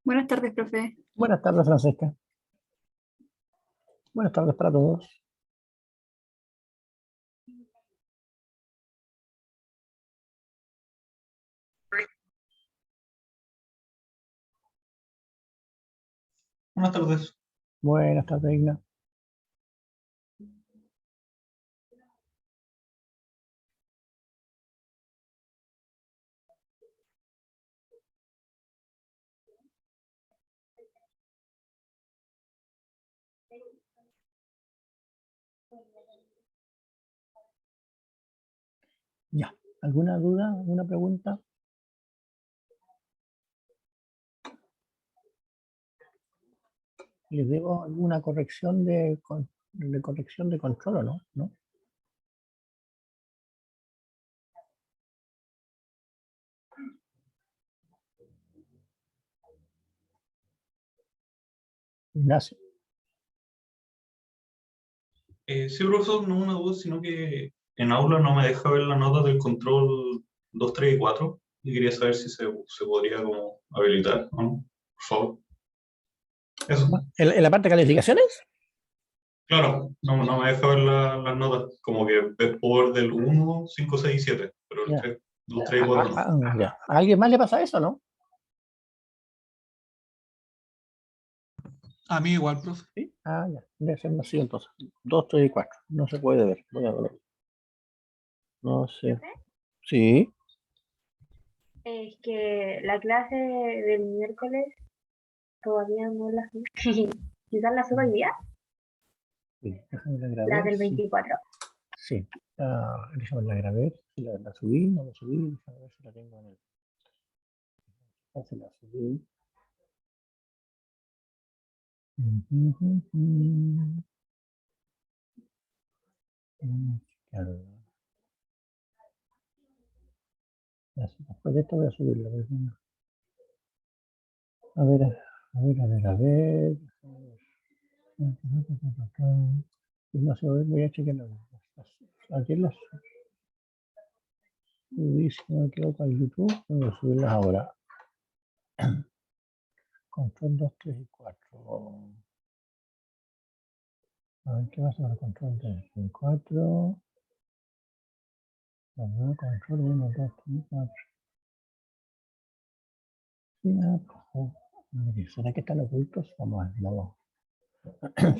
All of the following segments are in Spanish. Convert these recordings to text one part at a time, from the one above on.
Buenas tardes, profe. Buenas tardes, Francesca. Buenas tardes para todos. Buenas tardes. Buenas tardes, Igna. Ya, ¿alguna duda? ¿Alguna pregunta? ¿Les debo alguna corrección de corrección de control o no? ¿No? Ignacio. Sí, profesor, no una duda, sino que en aula no me deja ver la nota del control 2, 3 y 4 y quería saber si se podría como habilitar o no, por favor. Eso. ¿En la parte de calificaciones? Claro, no me deja ver las notas, como que puedo ver del 1, 5, 6 y 7, pero el Ya. 3, 2, 3 y 4 no. Ya. ¿A alguien más le pasa eso, no? A mí igual, profe. ¿Sí? Ya. Debe ser así entonces. 2, 3 y 4. No se puede ver. Voy a ver. No sé. Sí. Es que la clase del miércoles todavía no la subí. Quizás la suba hoy día, Sí, déjame la grabar. la del Sí. 24. Sí. Déjame la grabé. Si la subí, no la subí. Déjame ver si la tengo en el. Se la subí. Claro. Después de esto voy a subirlo. A ver, a ver, a ver, a ver. No sé, voy a chequear aquí las subí, si no me equivoco, al YouTube. Voy a subirlas ahora. Control 2, 3 y 4. A ver qué va a ser el control 3 y 4. Control 1, 2, 3 y 4. ¿Será que están ocultos? Vamos a ver, vamos.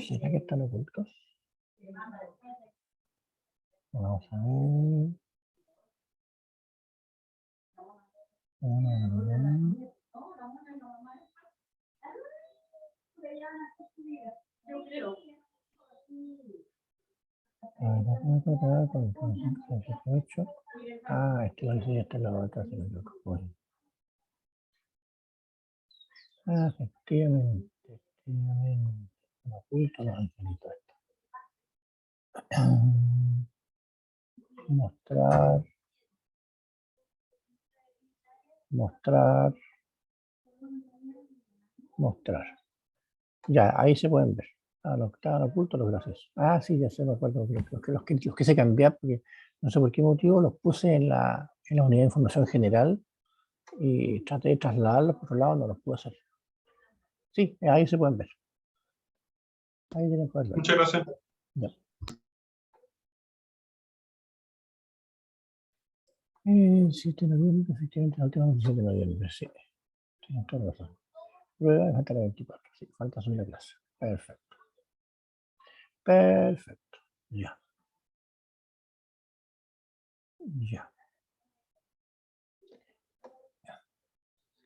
¿Será que están ocultos? Vamos a ver. Esto lo hice ya está en la otra, si no me equivoco. Efectivamente, efectivamente. Oculto los angelitos. Mostrar. Mostrar. Mostrar. Ya, ahí se pueden ver. Los que estaban ocultos, los graciosos. Sí, ya sé, me acuerdo. Los que se cambiaron, porque no sé por qué motivo los puse en la unidad de información general y traté de trasladarlos por otro lado, no los pude hacer. Sí, ahí se pueden ver. Ahí tienen que verlo. Muchas gracias. Ya. 7 de noviembre, efectivamente, la última noticia de noviembre, sí. Tienes toda razón. Prueba, falta la 24, sí, falta subir la clase. Perfecto. Perfecto. Ya. Ya.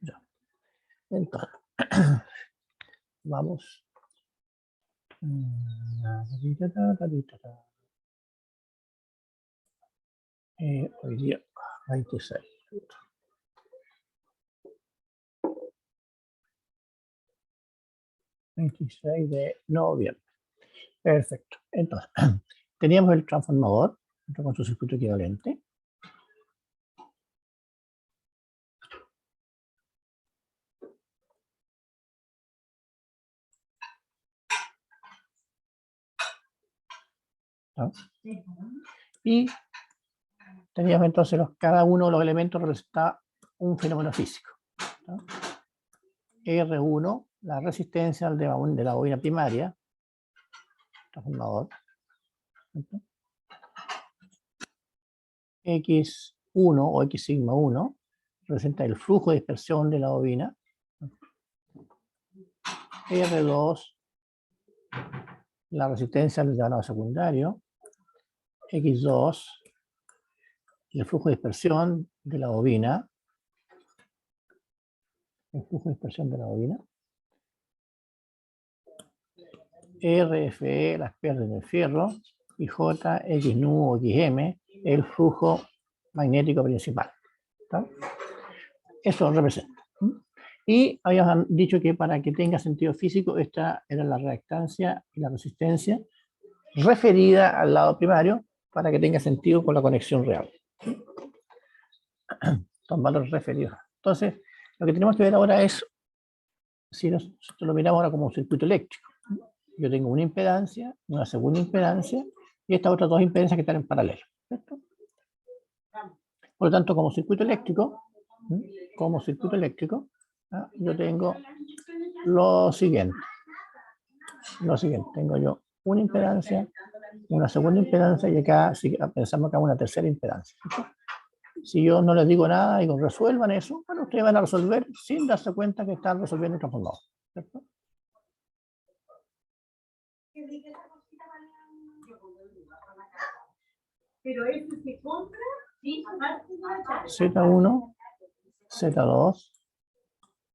Ya. Entonces, vamos. Hoy día, 26. 26 de noviembre. Perfecto. Entonces, teníamos el transformador con su circuito equivalente. ¿No? Y teníamos entonces cada uno de los elementos representaba un fenómeno físico. ¿No? R1, la resistencia de la bobina primaria, transformador, ¿cierto? X1 o X sigma 1 representa el flujo de dispersión de la bobina. R2, la resistencia del ganado secundario. X2, el flujo de dispersión de la bobina. El flujo de dispersión de la bobina. RFE, las pérdidas del fierro. Y J, X nu o XM, el flujo magnético principal. ¿Está? Eso representa. Y habíamos dicho que para que tenga sentido físico, esta era la reactancia y la resistencia referida al lado primario para que tenga sentido con la conexión real. Son valores referidos. Entonces, lo que tenemos que ver ahora es, si lo miramos ahora como un circuito eléctrico. Yo tengo una impedancia, una segunda impedancia, y estas otras dos impedancias que están en paralelo. ¿Cierto? Por lo tanto, como circuito eléctrico, yo tengo lo siguiente. Tengo yo una impedancia, una segunda impedancia, y acá si pensamos acá una tercera impedancia. ¿Cierto? Si yo no les digo nada y resuelvan eso, bueno, ustedes van a resolver sin darse cuenta que están resolviendo el transformador. ¿Cierto? Pero eso se compra, sí, aparte de la charla. Z1, Z2,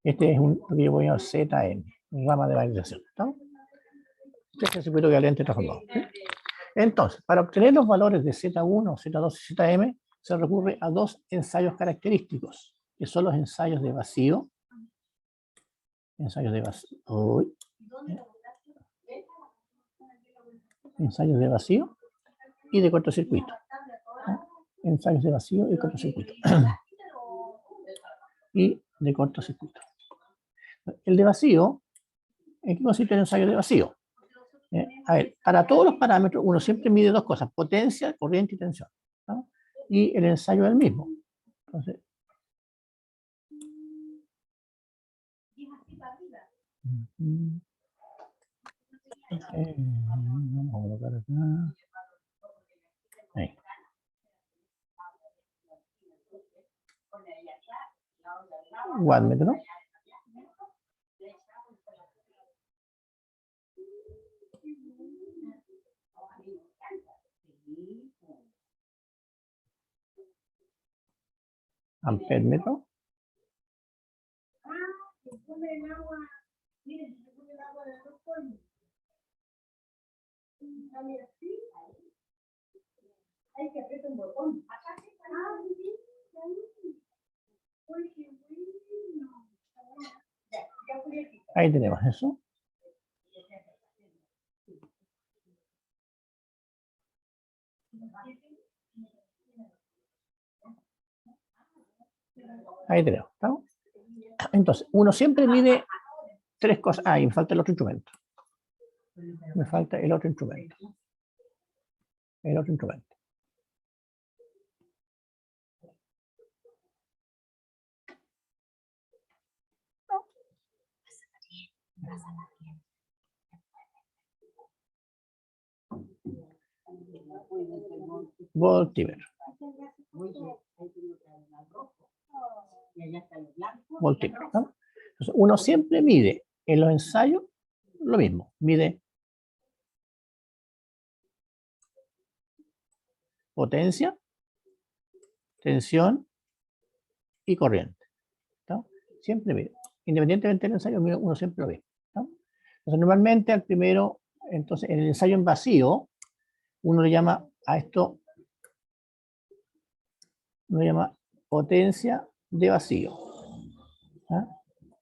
este es lo que yo voy a llamar ZM, rama de valorización. Este es el circuito equivalente transformador. ¿Sí? Entonces, para obtener los valores de Z1, Z2 y ZM, se recurre a dos ensayos característicos, que son los ensayos de vacío. Ensayos de vacío. Ensayos de vacío y de cortocircuito. Ensayos de vacío y cortocircuito. Y de cortocircuito. El de vacío, ¿en qué consiste el ensayo de vacío? A ver, para todos los parámetros uno siempre mide dos cosas, potencia, corriente y tensión. ¿No? Y el ensayo es el mismo. Entonces, vamos a colocar acá. Ahí. Wattmetro. Amperímetro. Hay que apretar un botón. Ahí tenemos eso. Ahí tenemos. ¿Estamos? Entonces, uno siempre mide tres cosas. Ah, y me falta el otro instrumento. Me falta el otro instrumento. El otro instrumento. Voltímetro. Voltímetro. ¿No? Entonces, uno siempre mide en los ensayos lo mismo. Mide potencia, tensión y corriente. ¿No? Siempre mide. Independientemente del ensayo, uno siempre lo ve. ¿No? Entonces, normalmente al primero, entonces en el ensayo en vacío, uno le llama a esto, uno le llama potencia de vacío. ¿Ah?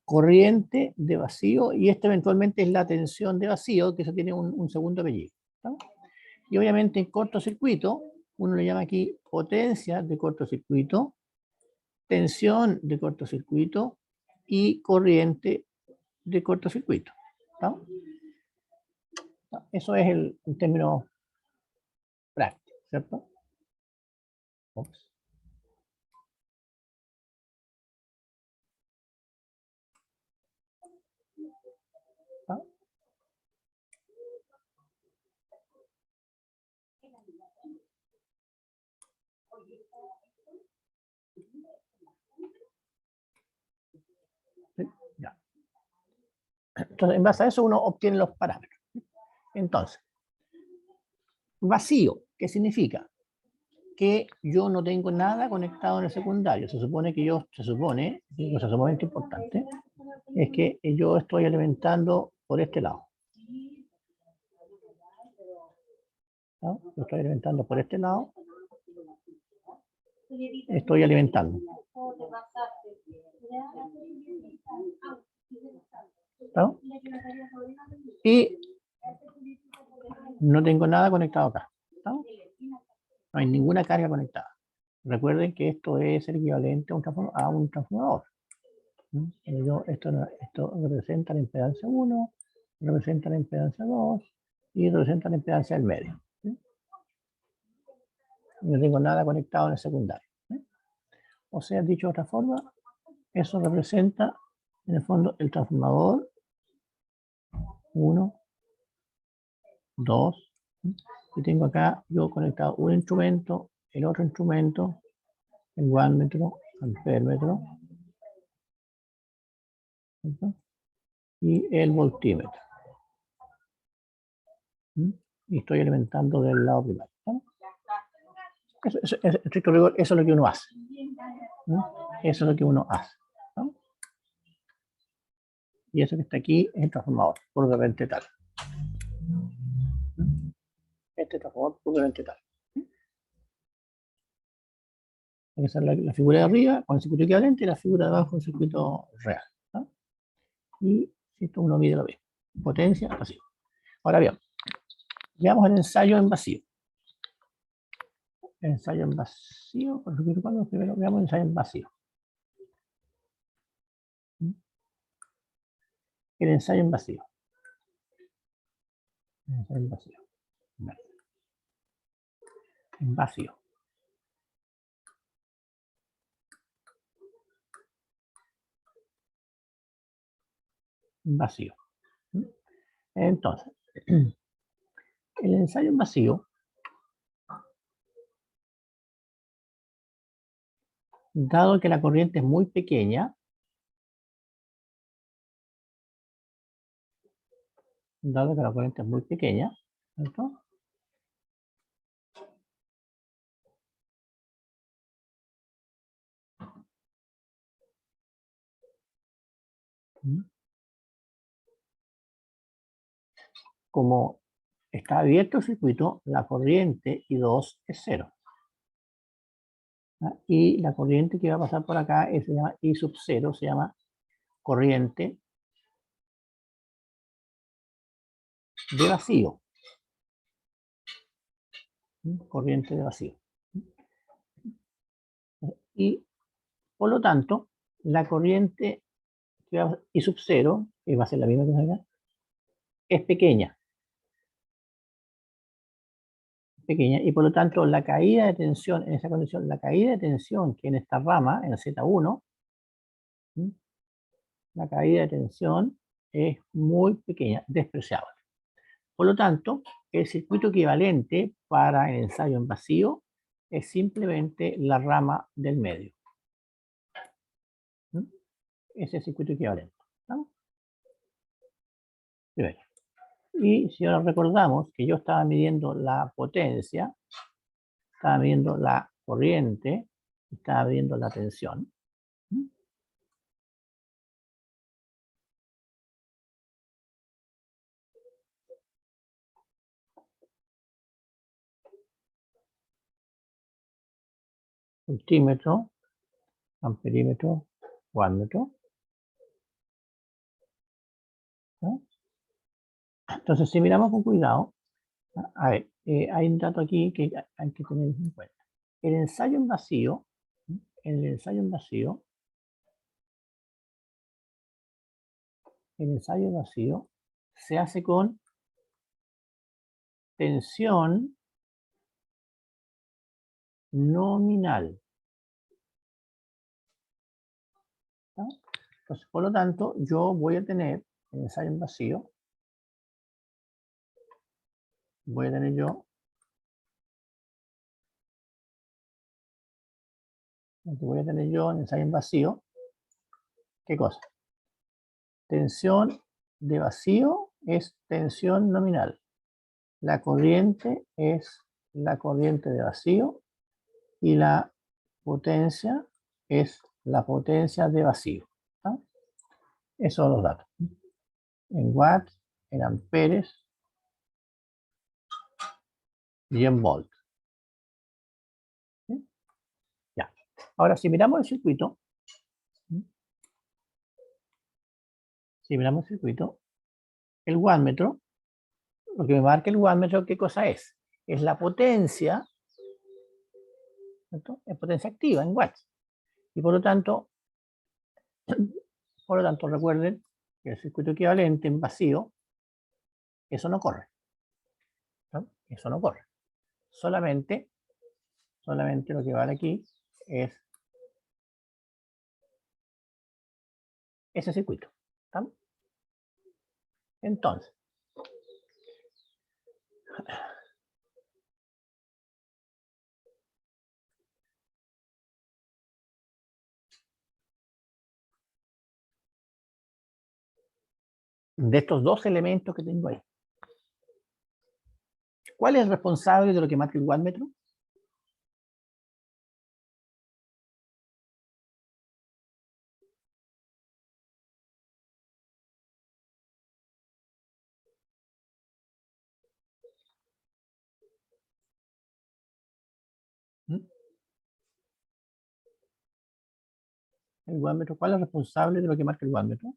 Corriente de vacío, y esta eventualmente es la tensión de vacío, que eso tiene un segundo apellido. ¿No? Y obviamente en cortocircuito, uno le llama aquí potencia de cortocircuito, tensión de cortocircuito y corriente de cortocircuito. ¿No? Eso es el término práctico, ¿cierto? Ups. Entonces, en base a eso uno obtiene los parámetros. Entonces, vacío, ¿qué significa? Que yo no tengo nada conectado en el secundario. Se supone, y eso es sumamente importante, es que yo estoy alimentando por este lado. ¿No? Lo estoy alimentando por este lado. Estoy alimentando. ¿No? Y no tengo nada conectado acá. ¿No? No hay ninguna carga conectada. Recuerden que esto es el equivalente a un transformador. Esto representa la impedancia 1, representa la impedancia 2 y representa la impedancia del medio. ¿Sí? No tengo nada conectado en el secundario. ¿Sí? O sea, dicho de otra forma, eso representa en el fondo el transformador 1, 2, ¿sí? Y tengo acá yo conectado un instrumento, el otro instrumento, el wattmetro, ampermetro, ¿cierto? Y el voltímetro. ¿Sí? Y estoy alimentando del lado primario. ¿Sí? Eso es lo que uno hace. ¿No? Eso es lo que uno hace. ¿No? Y eso que está aquí es el transformador, puramente tal. Este transformador puramente tal. Esa es la figura de arriba con el circuito equivalente y la figura de abajo con el circuito real. ¿No? Y si esto uno mide lo mismo. Potencia, vacío. Ahora bien, veamos el ensayo en vacío. El ensayo en vacío, primero veamos el ensayo en vacío. El ensayo en vacío. El ensayo en vacío. En vacío. Vacío. Entonces, el ensayo en vacío, dado que la corriente es muy pequeña, ¿cierto? Como está abierto el circuito, la corriente I2 es 0. ¿Ah? Y la corriente que va a pasar por acá se llama I sub 0, se llama corriente de vacío. Corriente de vacío. Y por lo tanto, la corriente que va I sub 0, que va a ser la misma que acá, es pequeña. Y por lo tanto la caída de tensión en esa condición, la caída de tensión que en esta rama, en Z1, la caída de tensión es muy pequeña, despreciable. Por lo tanto, el circuito equivalente para el ensayo en vacío es simplemente la rama del medio. Ese es el circuito equivalente. ¿No? Primero. Y si ahora recordamos que yo estaba midiendo la potencia, estaba midiendo la corriente, estaba midiendo la tensión. Voltímetro, amperímetro, wattmetro. ¿No? Entonces, si miramos con cuidado, a ver, hay un dato aquí que hay que tener en cuenta. El ensayo en vacío, el ensayo en vacío se hace con tensión nominal. ¿No? Entonces, por lo tanto, yo voy a tener el ensayo en vacío, voy a tener yo en ensayo en vacío, ¿qué cosa? Tensión de vacío es tensión nominal. La corriente es la corriente de vacío y la potencia es la potencia de vacío. ¿Tá? Esos son los datos. En watts, en amperes y en volt. ¿Sí? Ya. Ahora, si miramos el circuito, el wattmetro, lo que me marca el wattmetro, ¿qué cosa es? Es la potencia, ¿cierto? Es potencia activa en watts. Y por lo tanto, recuerden que el circuito equivalente en vacío, eso no corre. ¿No? Eso no corre. Solamente lo que vale aquí es ese circuito. ¿Tá? Entonces, de estos dos elementos que tengo ahí, ¿cuál es el responsable de lo que marca el wattmetro? ¿Mm? El wattmetro, ¿cuál es el responsable de lo que marca el wattmetro?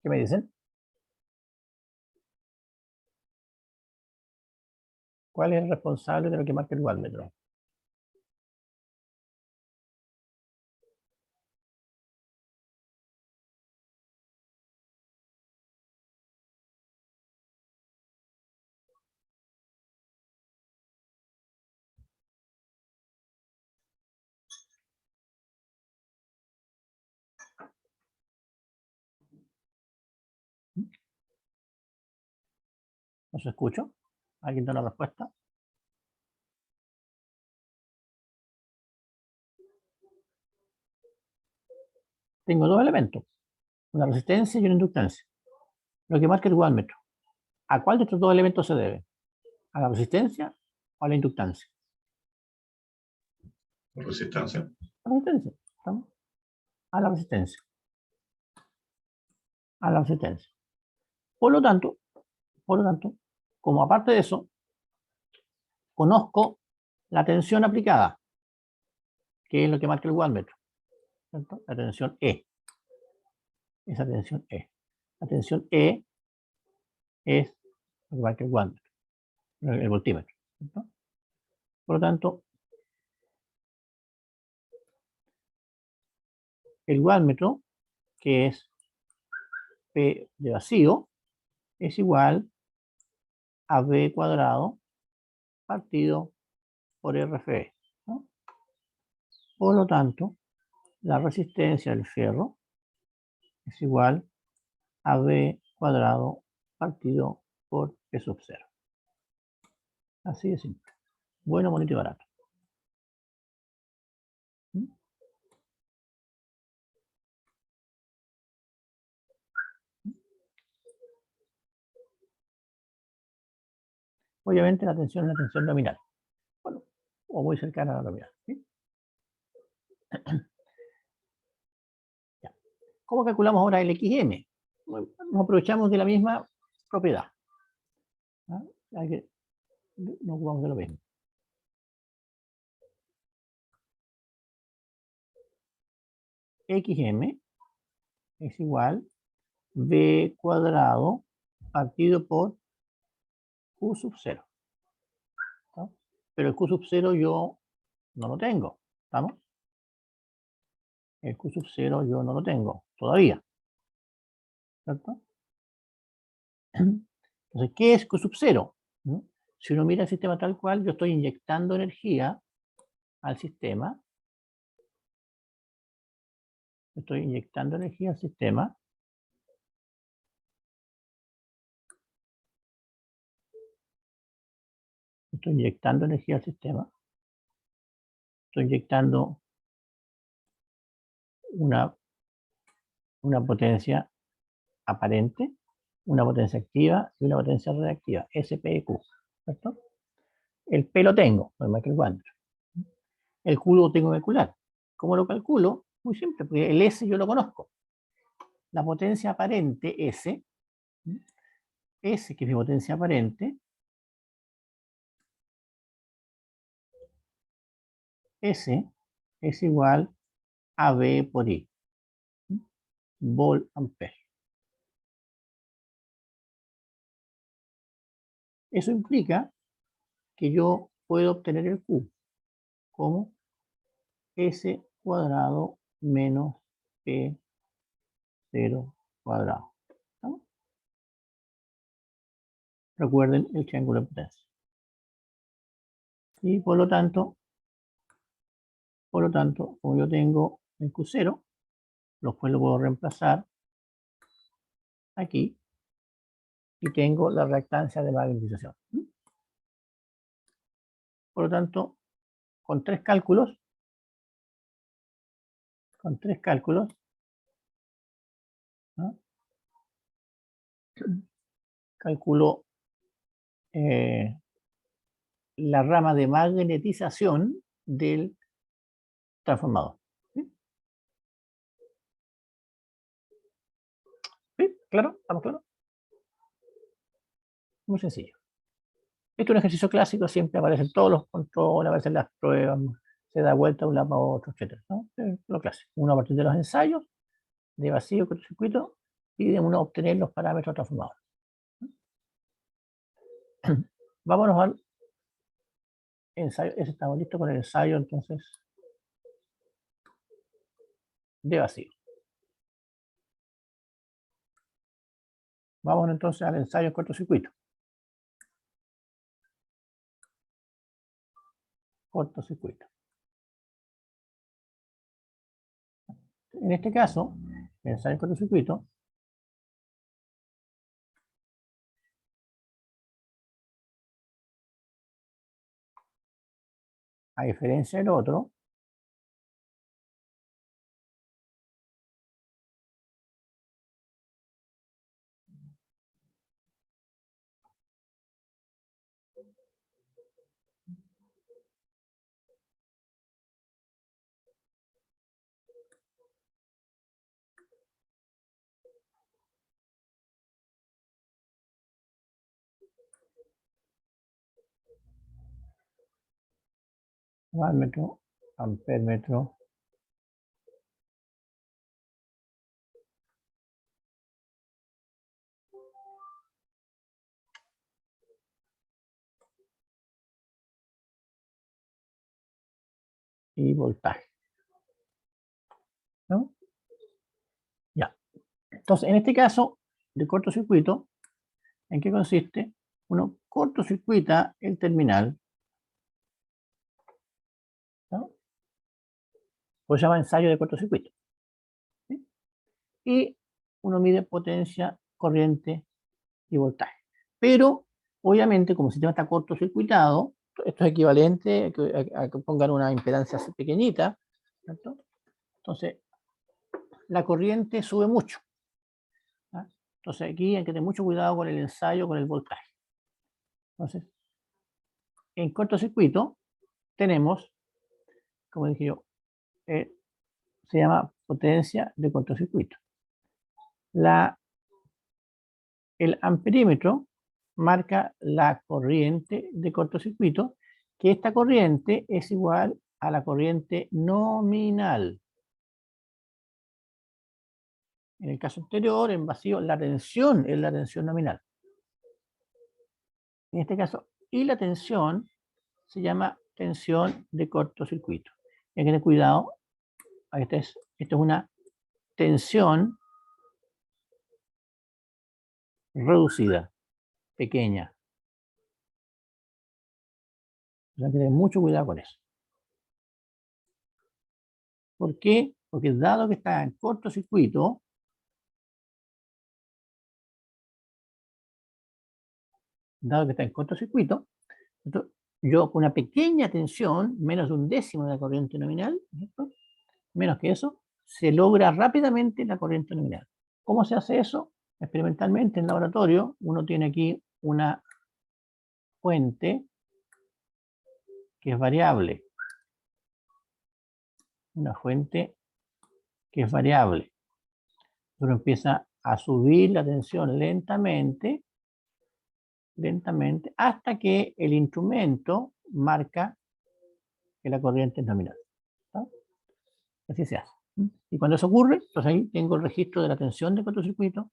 ¿Qué me dicen? ¿Cuál es el responsable de lo que marca el wattmetro? ¿No se escucho? ¿Alguien da la respuesta? Tengo dos elementos, una resistencia y una inductancia. Lo que marca el wattmetro. ¿A cuál de estos dos elementos se debe? ¿A la resistencia o a la inductancia? Resistencia. A la resistencia. ¿Estamos? A la resistencia. A la resistencia. Por lo tanto, como aparte de eso, conozco la tensión aplicada, que es lo que marca el wattmetro. ¿Cierto? La tensión E. Esa tensión E. La tensión E es lo que marca el wattmetro, el voltímetro. ¿Cierto? Por lo tanto, el wattmetro, que es P de vacío, es igual a B cuadrado partido por RFE. ¿No? Por lo tanto, la resistencia del fierro es igual a B cuadrado partido por P sub 0. Así de simple. Bueno, bonito y barato. ¿Mm? Obviamente la tensión es la tensión nominal. Bueno, o muy cercana a la nominal. ¿Sí? Ya. ¿Cómo calculamos ahora el XM? Bueno, nos aprovechamos de la misma propiedad. ¿Ah? Hay que, nos ocupamos de lo mismo. XM es igual B cuadrado partido por Q sub 0. ¿No? Pero el Q sub 0 yo no lo tengo. ¿Estamos? El Q sub 0 yo no lo tengo todavía. ¿Cierto? Entonces, ¿qué es Q sub 0? ¿No? Si uno mira el sistema tal cual, yo estoy inyectando energía al sistema. Estoy inyectando energía al sistema. Estoy inyectando energía al sistema. Estoy inyectando una potencia aparente, una potencia activa y una potencia reactiva, SP y Q, ¿cierto? El P lo tengo, no hay más que el cuadro. El Q lo tengo que calcular. ¿Cómo lo calculo? Muy simple, porque el S yo lo conozco. La potencia aparente S, que es mi potencia aparente, S es igual a V por I, volt ampere. Eso implica que yo puedo obtener el Q como S cuadrado menos P0 cuadrado. ¿No? Recuerden el triángulo de potencia. Y por lo tanto, como yo tengo el Q0, lo cual lo puedo reemplazar aquí y tengo la reactancia de magnetización. Por lo tanto, con tres cálculos, ¿no? Calculo la rama de magnetización del transformador. ¿Sí? ¿Sí? ¿Claro? ¿Estamos claros? Muy sencillo. Esto es un ejercicio clásico, siempre aparecen todos los controles, aparecen las pruebas, se da vuelta de un lado para otro, etc. ¿no? Es lo clásico. Uno a partir de los ensayos de vacío, cortocircuito, y de uno obtener los parámetros transformadores. Vámonos al ensayo. Ese estamos listos con el ensayo, entonces, de vacío. Vamos entonces al ensayo en cortocircuito. Cortocircuito. En este caso, el ensayo en cortocircuito, a diferencia del otro, wattmetro, ampermetro, y voltaje. ¿No? Ya. Entonces, en este caso de cortocircuito, ¿en qué consiste? Uno cortocircuita el terminal, ¿no? Pues se llama ensayo de cortocircuito. ¿Sí? Y uno mide potencia, corriente y voltaje. Pero, obviamente, como el sistema está cortocircuitado, esto es equivalente a que pongan una impedancia pequeñita, ¿cierto? Entonces, la corriente sube mucho. ¿Ah? Entonces, aquí hay que tener mucho cuidado con el ensayo, con el voltaje. Entonces, en cortocircuito tenemos, como dije yo, se llama potencia de cortocircuito. El amperímetro marca la corriente de cortocircuito, que esta corriente es igual a la corriente nominal. En el caso anterior, en vacío, la tensión es la tensión nominal. En este caso, y la tensión se llama tensión de cortocircuito. Hay que tener cuidado, esto es una tensión reducida, pequeña. Hay que tener mucho cuidado con eso. ¿Por qué? Porque dado que está en cortocircuito, entonces, yo con una pequeña tensión, menos de un décimo de la corriente nominal, ¿cierto? Menos que eso, se logra rápidamente la corriente nominal. ¿Cómo se hace eso? Experimentalmente en laboratorio, uno tiene aquí una fuente que es variable. Una fuente que es variable. Uno empieza a subir la tensión lentamente, hasta que el instrumento marca que la corriente es nominal. ¿No? Así se hace. Y cuando eso ocurre, entonces ahí tengo el registro de la tensión del cortocircuito,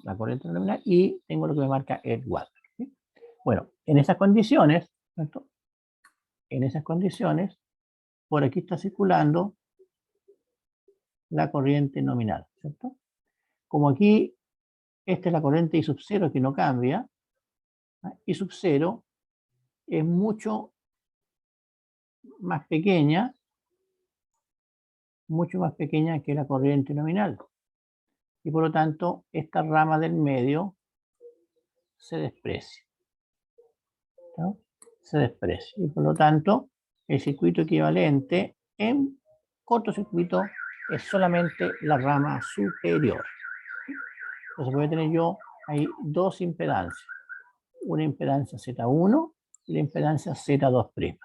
la corriente nominal, y tengo lo que me marca el watt. ¿Sí? Bueno, en esas condiciones, ¿cierto? En esas condiciones, por aquí está circulando la corriente nominal, ¿cierto? Como aquí, esta es la corriente I sub 0 que no cambia, I sub 0 es mucho más pequeña que la corriente nominal. Y por lo tanto, esta rama del medio se desprecia. ¿No? Se desprecia. Y por lo tanto, el circuito equivalente en cortocircuito es solamente la rama superior. Entonces voy a tener yo ahí dos impedancias. Una impedancia Z1 y la impedancia Z2'.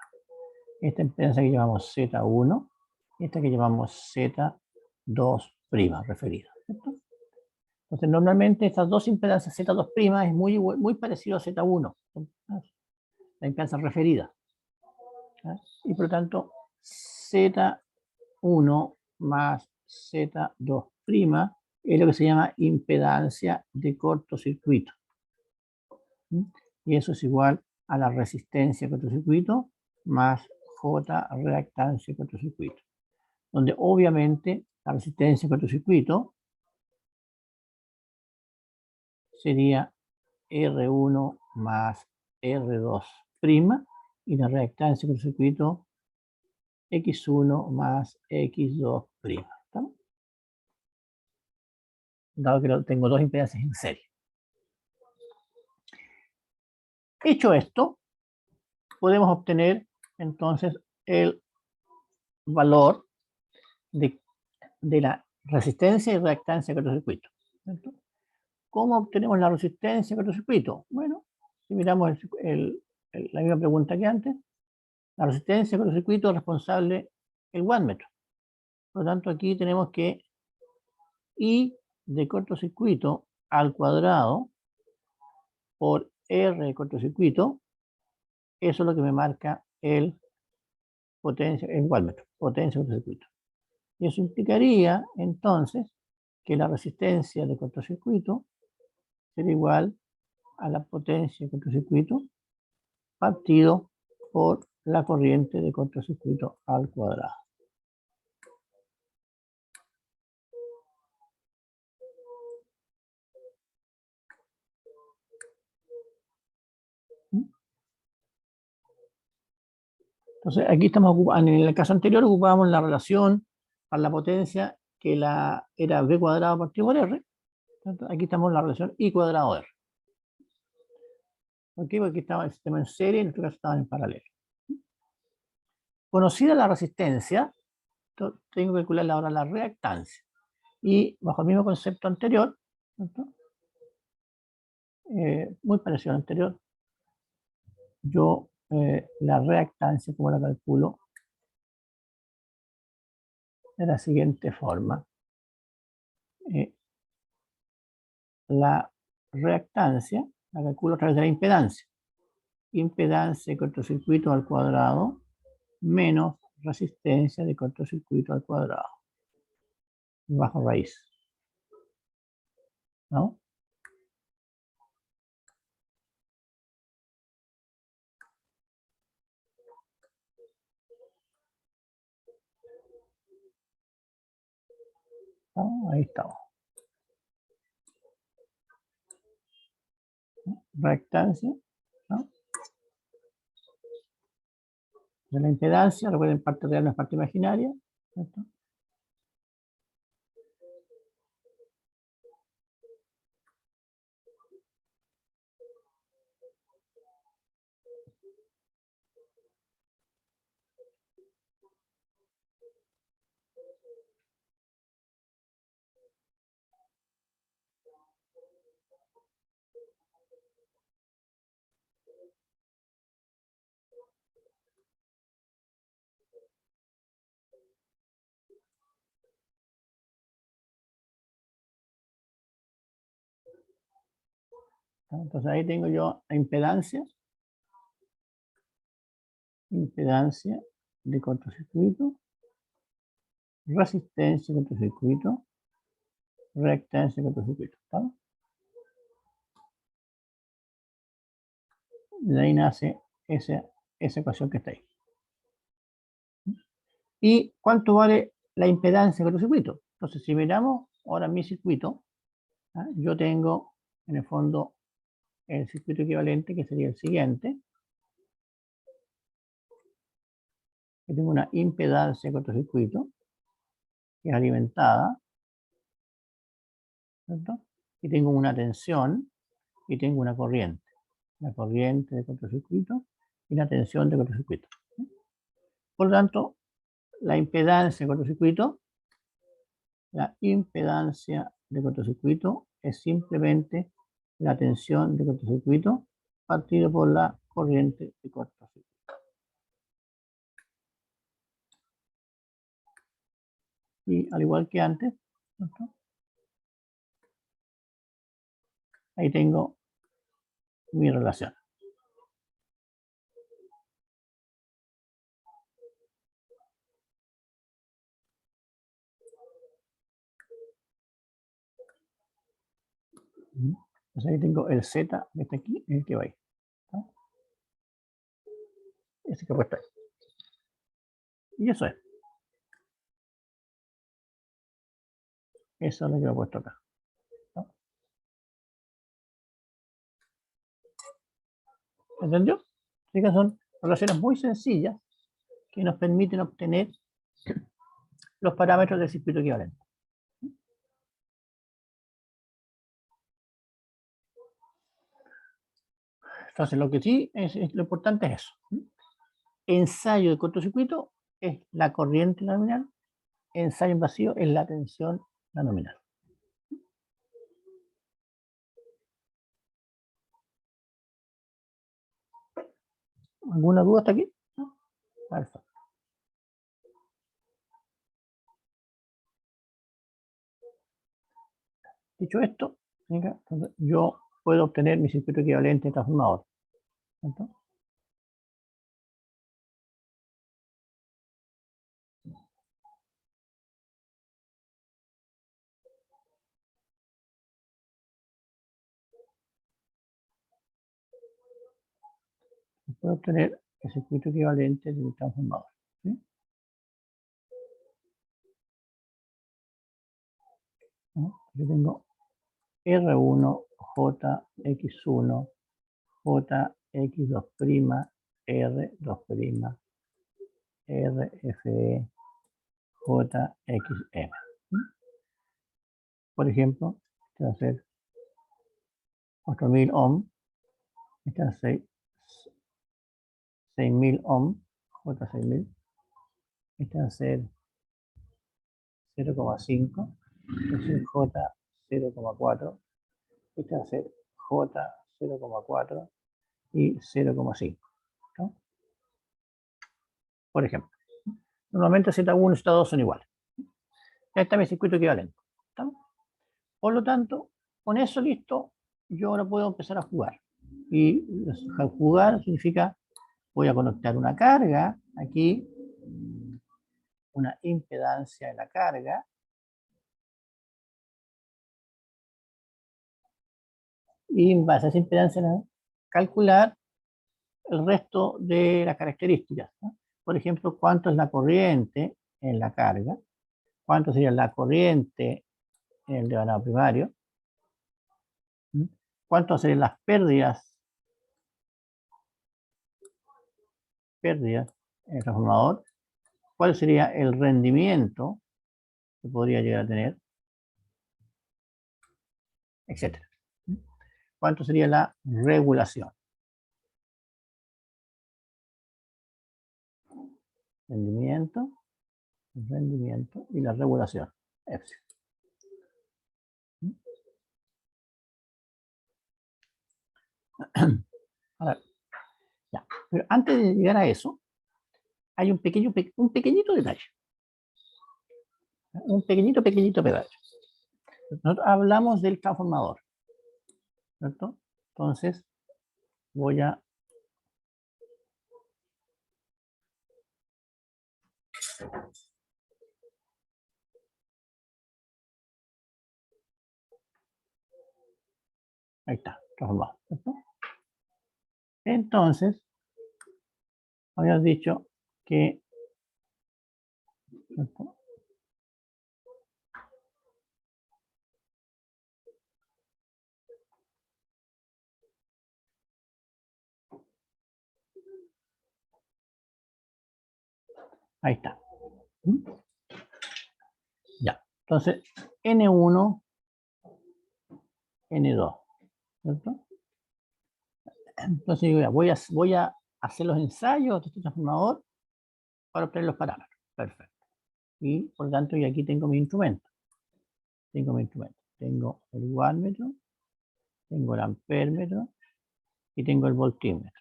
Esta impedancia que llamamos Z1 y esta que llamamos Z2' referida. ¿Cierto? Entonces, normalmente estas dos impedancias Z2' es muy parecido a Z1, la impedancia referida. Y por lo tanto, Z1 más Z2' es lo que se llama impedancia de cortocircuito. Y eso es igual a la resistencia de cortocircuito más J reactancia de cortocircuito. Donde obviamente la resistencia de cortocircuito sería R1 más R2' y la reactancia de cortocircuito X1 más X2'. ¿Estamos? Dado que tengo dos impedancias en serie. Hecho esto, podemos obtener entonces el valor de la resistencia y reactancia de cortocircuito. ¿Cierto? ¿Cómo obtenemos la resistencia de cortocircuito? Bueno, si miramos la misma pregunta que antes, la resistencia de cortocircuito es responsable el wattmetro. Por lo tanto, aquí tenemos que I de cortocircuito al cuadrado por R de cortocircuito, eso es lo que me marca el wattmetro, potencia de cortocircuito. Y eso implicaría entonces que la resistencia de cortocircuito sería igual a la potencia de cortocircuito partido por la corriente de cortocircuito al cuadrado. Entonces, aquí estamos ocupando, en el caso anterior ocupábamos la relación para la potencia que era V cuadrado partido por R. Aquí estamos en la relación I cuadrado R. ¿Por qué? Porque aquí estaba el sistema en serie y en este caso estaban en paralelo. Conocida la resistencia, tengo que calcular ahora la reactancia. Y bajo el mismo concepto anterior, muy parecido al anterior, yo la reactancia, como la calculo, de la siguiente forma. La reactancia la calculo a través de la impedancia. Impedancia de cortocircuito al cuadrado menos resistencia de cortocircuito al cuadrado. Bajo raíz. ¿No? ¿No? Ahí estamos. Reactancia, ¿no? De la impedancia, recuerden, parte real no es parte imaginaria, ¿cierto? ¿no? Entonces ahí tengo yo la impedancia de cortocircuito, resistencia de cortocircuito, reactancia de cortocircuito. ¿Está? De ahí nace esa ecuación que está ahí. ¿Y cuánto vale la impedancia de cortocircuito? Entonces, si miramos ahora mi circuito, ¿ah? Yo tengo en el fondo el circuito equivalente, que sería el siguiente. Yo tengo una impedancia de cortocircuito, que es alimentada, ¿cierto? Y tengo una tensión y tengo una corriente. La corriente de cortocircuito y la tensión de cortocircuito. Por lo tanto, la impedancia de cortocircuito es simplemente la tensión de cortocircuito partido por la corriente de cortocircuito. Y al igual que antes, ¿cierto? Ahí tengo mi relación. Entonces ahí tengo el Z que está aquí y el que va ahí. ¿No? Ese que ha puesto ahí. Y eso es. Eso es lo que he puesto acá. ¿No? ¿Entendió? Así que son relaciones muy sencillas que nos permiten obtener los parámetros del circuito equivalente. Entonces, lo que sí lo importante es eso. Ensayo de cortocircuito es la corriente nominal, ensayo en vacío es la tensión nominal. ¿Alguna duda hasta aquí? ¿No? Perfecto. Dicho esto, entonces yo puedo obtener mi circuito equivalente de transformador. ¿Cierto? Puedo obtener el circuito equivalente de un transformador. ¿Sí? ¿No? Yo tengo R1, JX1, JX2', R2', RFE, JXM. Por ejemplo, este va a ser 4000 ohm, este va a ser 6000 ohm, J6000, este va a ser 0,5, este va a ser J0,4, este va a ser J0,4 y 0,5. ¿No? Por ejemplo, normalmente Z1 y Z2 son iguales. Ya está mi circuito equivalente. ¿No? Por lo tanto, con eso listo, yo ahora puedo empezar a jugar. Y jugar significa, voy a conectar una carga aquí, una impedancia en la carga, y en base a esa impedancia calcular el resto de las características, ¿no? Por ejemplo, cuánto es la corriente en la carga, cuánto sería la corriente en el devanado primario, cuánto serían las pérdidas en el transformador, cuál sería el rendimiento que podría llegar a tener, etcétera. ¿Cuánto sería la regulación? Rendimiento y la regulación. Epsilon. Ahora, ya. Pero antes de llegar a eso, hay un pequeñito detalle. Un pequeñito detalle. Nosotros hablamos del transformador, ¿cierto? Entonces, voy a ahí está, transformado, ¿cierto? Entonces, habíamos dicho que, ¿cierto? Ahí está. Ya. Entonces, N1, N2, ¿cierto? Entonces, digo, ya, voy a hacer los ensayos de este transformador para obtener los parámetros. Perfecto. Y, por lo tanto, y aquí tengo mi instrumento. Tengo el wattmetro, tengo el ampérmetro y tengo el voltímetro.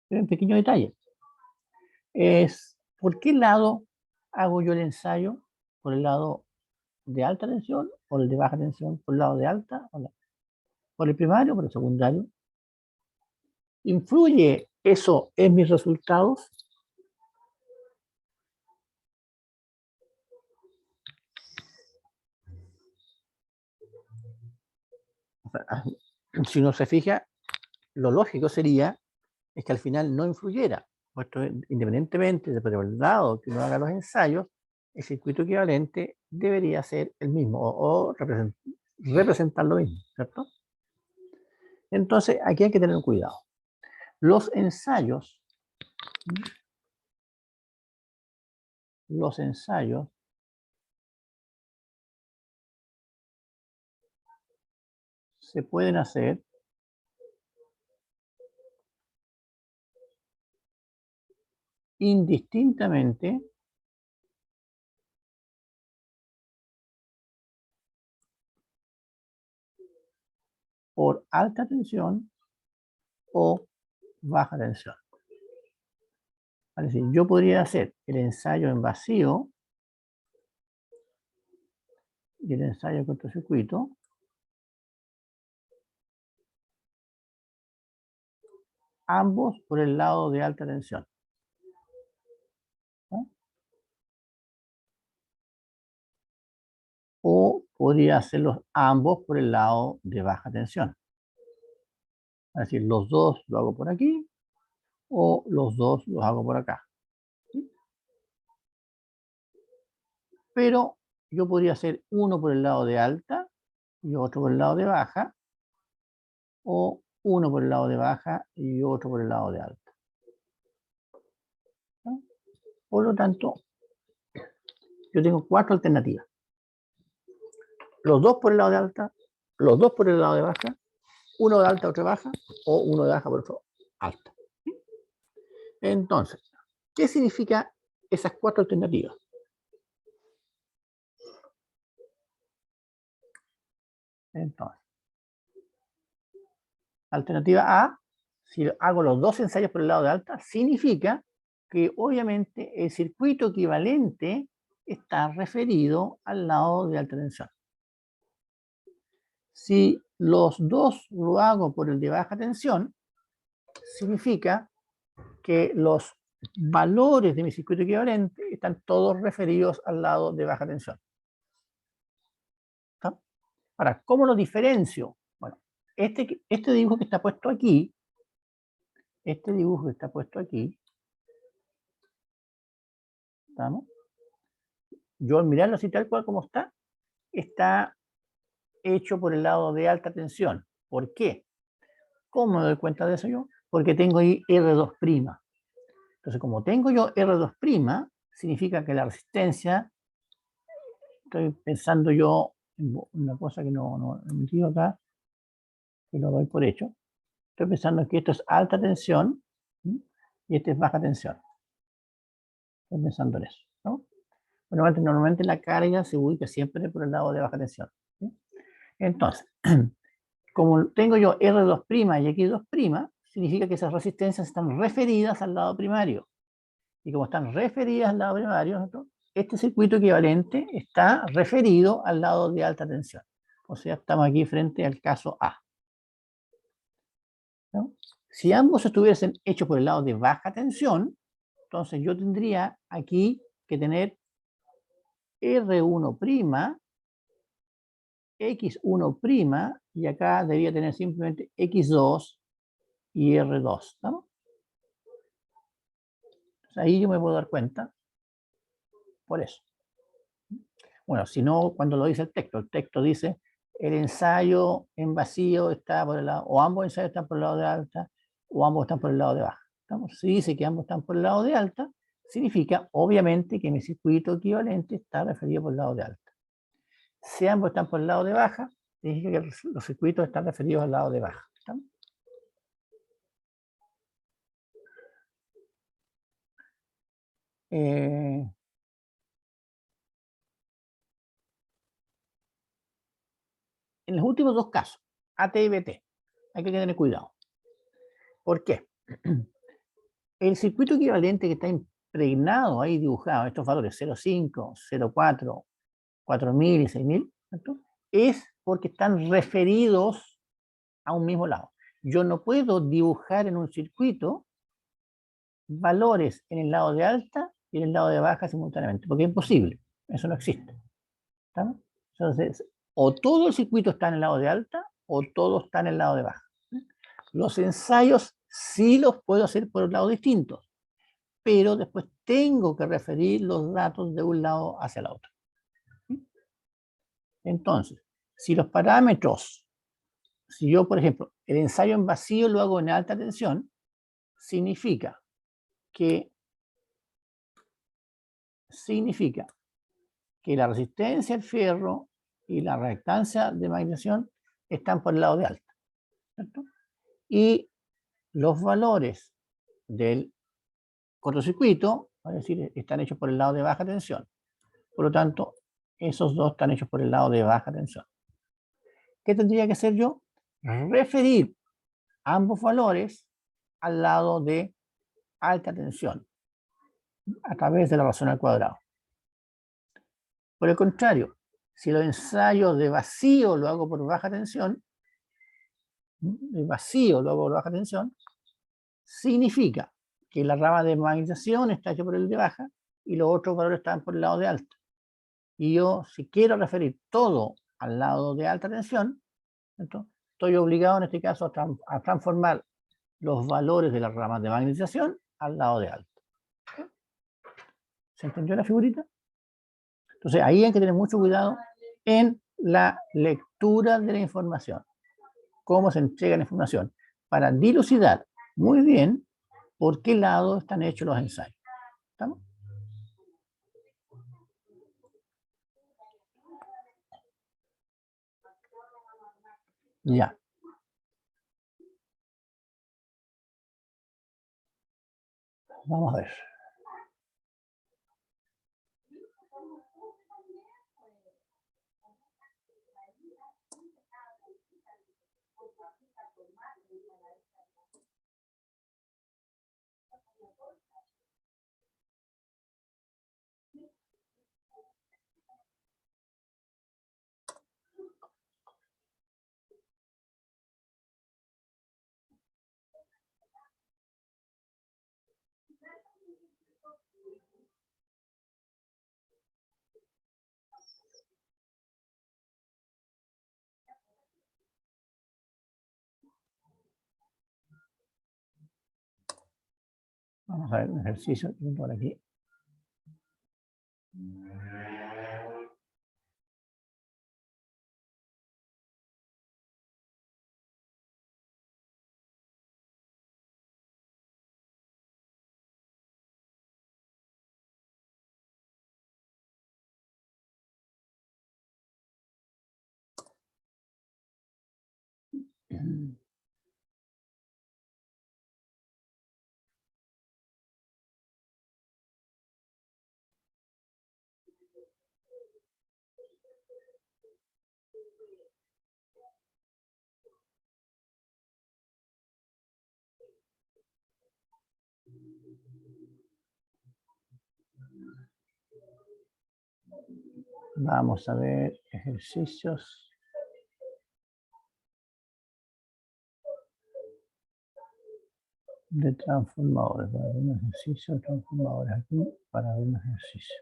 Pero un pequeño detalle. ¿Por qué lado hago yo el ensayo? ¿Por el lado de alta tensión o el de baja tensión? ¿Por el lado de alta? ¿Por el primario o por el secundario? ¿Influye eso en mis resultados? O sea, si uno se fija, lo lógico sería es que al final no influyera, puesto independientemente de por el lado que uno haga los ensayos, el circuito equivalente debería ser el mismo o representar lo mismo, ¿cierto? Entonces, aquí hay que tener cuidado. Los ensayos se pueden hacer indistintamente por alta tensión o baja tensión. Es decir, yo podría hacer el ensayo en vacío y el ensayo en cortocircuito ambos por el lado de alta tensión. ¿No? O podría hacerlos ambos por el lado de baja tensión. Es decir, los dos lo hago por aquí o los dos los hago por acá. ¿Sí? Pero yo podría hacer uno por el lado de alta y otro por el lado de baja, o uno por el lado de baja y otro por el lado de alta. ¿No? Por lo tanto, yo tengo 4 alternativas. Los dos por el lado de alta, los dos por el lado de baja, uno de alta, otro de baja, o uno de baja por otro alta. Entonces, ¿qué significa esas 4 alternativas? Entonces, alternativa A, si hago los dos ensayos por el lado de alta, significa que obviamente el circuito equivalente está referido al lado de alta tensión. Si los dos lo hago por el de baja tensión, significa que los valores de mi circuito equivalente están todos referidos al lado de baja tensión. ¿Está? Ahora, ¿cómo lo diferencio? Bueno, este dibujo que está puesto aquí, ¿estamos? Yo al mirarlo así tal cual como está hecho por el lado de alta tensión. ¿Por qué? ¿Cómo me doy cuenta de eso yo? Porque tengo ahí R2'. Entonces, como tengo yo R2', significa que la resistencia, estoy pensando yo en una cosa que no he metido acá, que lo doy por hecho. Estoy pensando que esto es alta tensión y este es baja tensión. Estoy pensando en eso, ¿no? Normalmente la carga se ubica siempre por el lado de baja tensión. ¿Sí? Entonces, como tengo yo R2' y X2', significa que esas resistencias están referidas al lado primario. Y como están referidas al lado primario, ¿no? Este circuito equivalente está referido al lado de alta tensión. O sea, estamos aquí frente al caso A. ¿No? Si ambos estuviesen hechos por el lado de baja tensión, entonces yo tendría aquí que tener R1', X1', y acá debería tener simplemente X2 y R2. ¿No? Entonces ahí yo me puedo dar cuenta por eso. Bueno, si no, cuando lo dice el texto dice el ensayo en vacío está por el lado, o ambos ensayos están por el lado de alta, o ambos están por el lado de baja. Si dice que ambos están por el lado de alta, significa obviamente que mi circuito equivalente está referido por el lado de alta. Si ambos están por el lado de baja, significa que los circuitos están referidos al lado de baja. ¿Estamos? En los últimos dos casos, AT y BT, hay que tener cuidado. ¿Por qué? El circuito equivalente que está impregnado ahí dibujado, estos valores 0,5, 0,4, 4.000 y 6.000, es porque están referidos a un mismo lado. Yo no puedo dibujar en un circuito valores en el lado de alta y en el lado de baja simultáneamente, porque es imposible, eso no existe. ¿Estamos? Entonces, o todo el circuito está en el lado de alta o todo está en el lado de baja. Los ensayos sí los puedo hacer por lados distintos, pero después tengo que referir los datos de un lado hacia el otro. Entonces, si los parámetros, si yo, por ejemplo, el ensayo en vacío lo hago en alta tensión, significa que la resistencia al fierro y la reactancia de magnetización están por el lado de alta, ¿cierto? Y los valores del cortocircuito, es decir, están hechos por el lado de baja tensión. Por lo tanto, esos dos están hechos por el lado de baja tensión. ¿Qué tendría que hacer yo? Referir ambos valores al lado de alta tensión a través de la razón al cuadrado. Por el contrario, si los ensayos de vacío lo hago por baja tensión, significa que la rama de magnetización está hecha por el de baja y los otros valores están por el lado de alta. Y yo, si quiero referir todo al lado de alta tensión, entonces, estoy obligado en este caso a transformar los valores de las ramas de magnetización al lado de alta. ¿Se entendió la figurita? Entonces ahí hay que tener mucho cuidado en la lectura de la información, cómo se entrega la información, para dilucidar muy bien por qué lado están hechos los ensayos. ¿Estamos? Ya. Vamos a ver. Vamos a ver un ejercicio por aquí. Vamos a ver ejercicios. de transformadores. Para ver un ejercicio de transformadores aquí, para ver un ejercicio.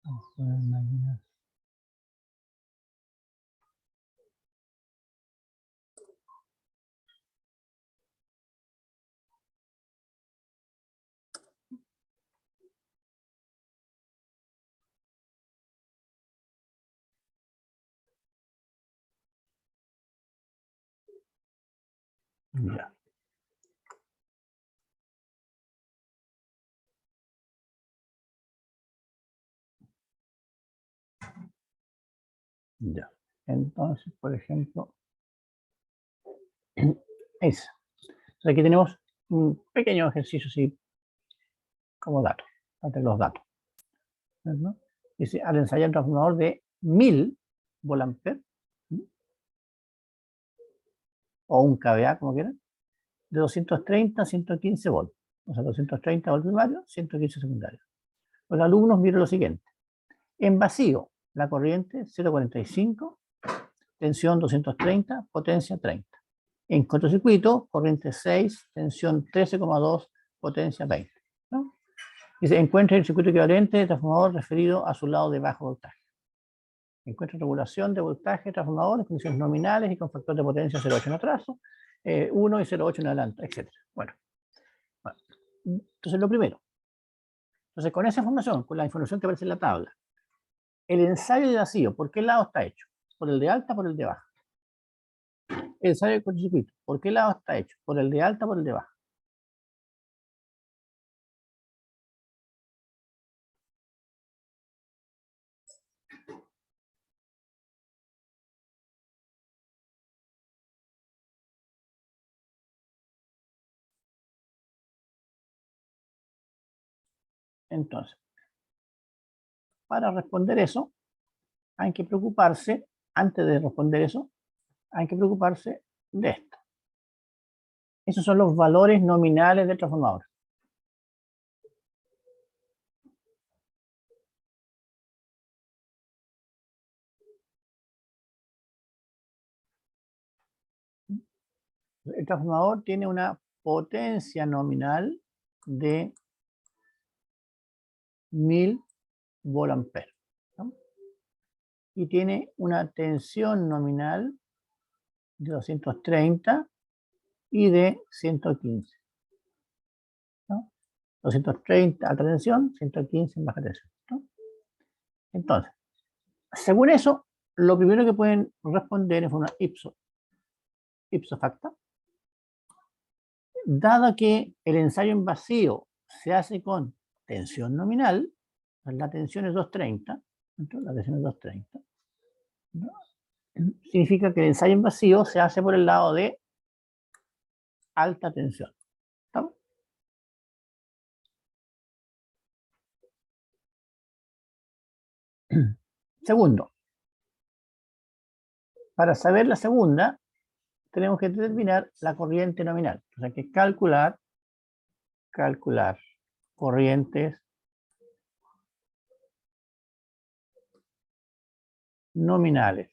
Vamos a poner máquinas. Ya. Ya. Entonces, por ejemplo, esa. Entonces aquí tenemos un pequeño ejercicio así como dato, entre los datos. ¿No? Dice, al ensayar un transformador de 1000 volamperes, o un kVA, como quieran, de 230 a 115 volts. O sea, 230 volts primarios, 115 secundarios. Los alumnos vieron lo siguiente. En vacío, la corriente 0,45, tensión 230, potencia 30. En cortocircuito, corriente 6, tensión 13,2, potencia 20. ¿No? Dice, encuentra el circuito equivalente de transformador referido a su lado de bajo voltaje. Encuentra regulación de voltaje de transformador en condiciones nominales y con factor de potencia 0,8 en atraso, 1 y 0,8 en adelanto, etc. Bueno, entonces lo primero. Entonces, con esa información, con la información que aparece en la tabla, el ensayo de vacío, ¿por qué lado está hecho? ¿Por el de alta o por el de baja? El ensayo de cortocircuito, ¿por qué lado está hecho? ¿Por el de alta o por el de baja? Entonces, para responder eso, hay que preocuparse, antes de responder eso, hay que preocuparse de esto. Esos son los valores nominales del transformador. El transformador tiene una potencia nominal de 1000 volamperes, ¿no? Y tiene una tensión nominal de 230 y de 115. ¿No? 230 alta tensión, 115 en baja tensión. ¿No? Entonces, según eso, lo primero que pueden responder es una ipso facto. Dado que el ensayo en vacío se hace con tensión nominal, pues la tensión es 230, la tensión es 230, ¿no? Significa que el ensayo en vacío se hace por el lado de alta tensión. ¿Estamos? Segundo, para saber la segunda, tenemos que determinar la corriente nominal. O sea, que calcular corrientes nominales.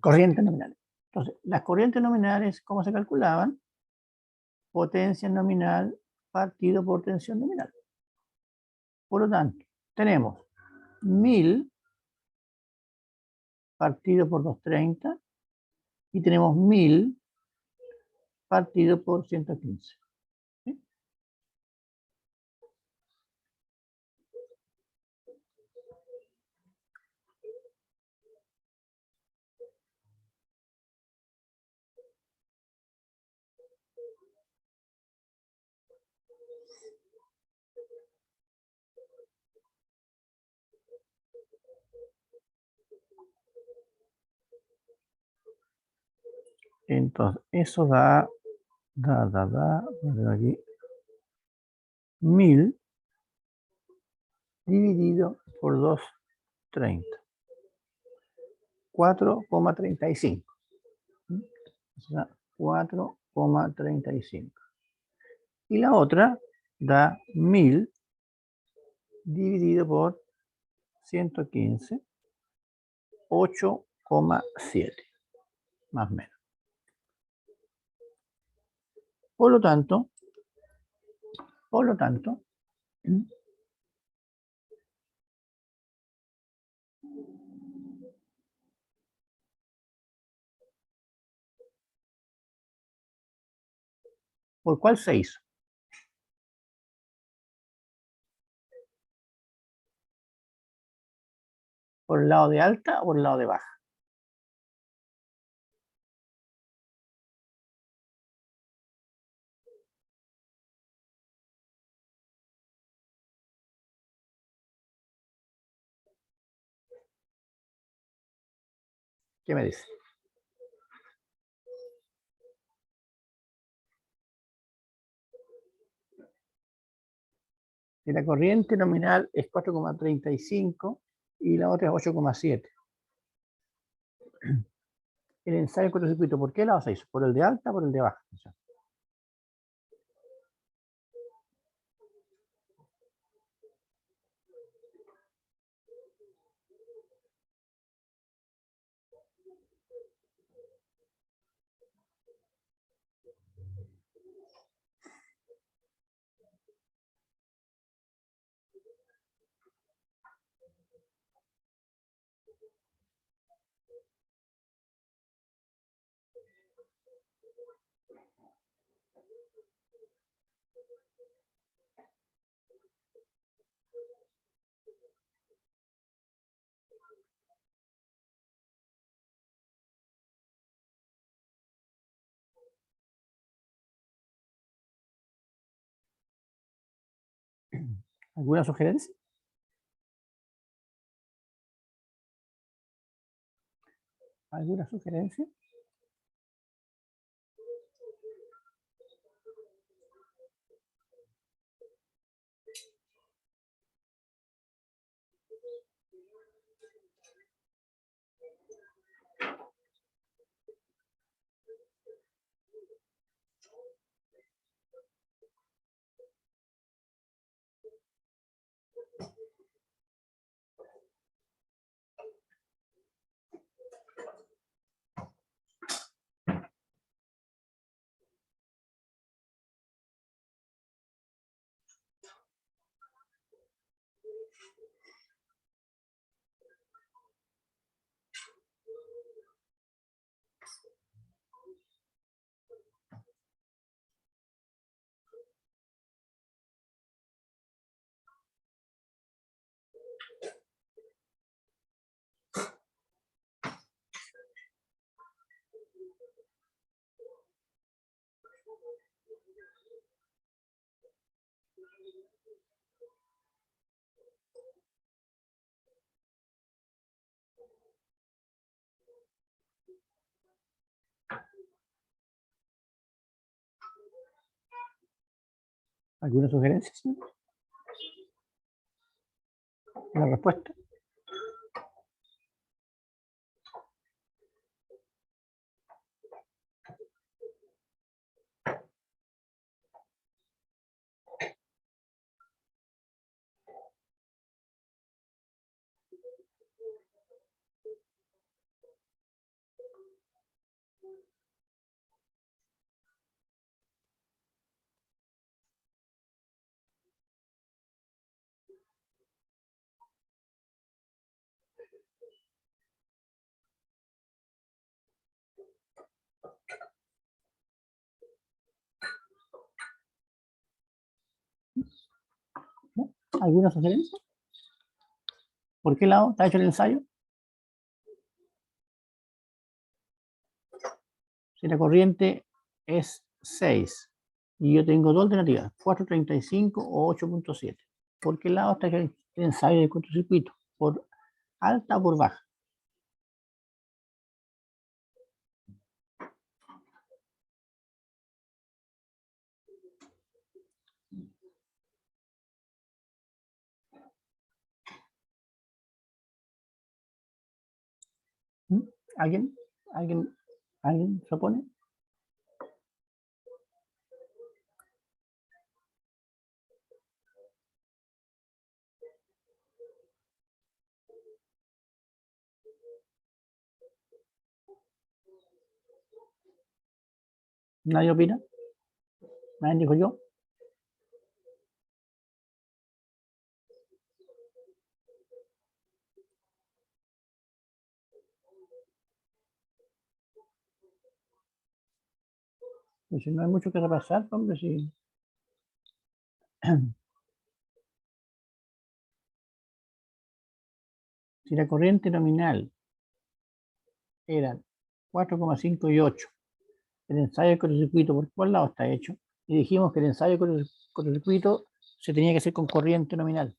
Corrientes nominales. Entonces, las corrientes nominales, ¿cómo se calculaban? Potencia nominal partido por tensión nominal. Por lo tanto, tenemos 1000 partido por 230 y tenemos 1000 partido por 115. ¿Sí? Entonces, eso da, voy a aquí, 1000 dividido por 2,30. 4,35. 4,35. Y la otra da 1000 dividido por 115, 8,7, más o menos. Por lo tanto, ¿por cuál se hizo? ¿Por el lado de alta o por el lado de baja? ¿Qué me dice? Si la corriente nominal es 4,35 y la otra es 8,7. El ensayo en cortocircuito, ¿por qué lado se hizo? ¿Por el de alta o por el de baja? ¿Alguna sugerencia? ¿Alguna sugerencia? ¿Alguna sugerencia? ¿Sí? ¿La respuesta? ¿No? ¿Alguna sugerencia? ¿Por qué lado está hecho el ensayo? Si la corriente es 6 y yo tengo dos alternativas, 4,35 o 8,7. ¿Por qué lado está hecho el ensayo de cortocircuito? ¿Por alta o por baja. ¿Mm? ¿Alguien? ¿Alguien se opone? ¿Nadie opina? ¿Nadie dijo yo? Pues si no hay mucho que repasar, hombre, si... si la corriente nominal eran 4,5 y 8, el ensayo de cortocircuito, ¿por cuál lado está hecho? Y dijimos que el ensayo de cortocircuito se tenía que hacer con corriente nominal.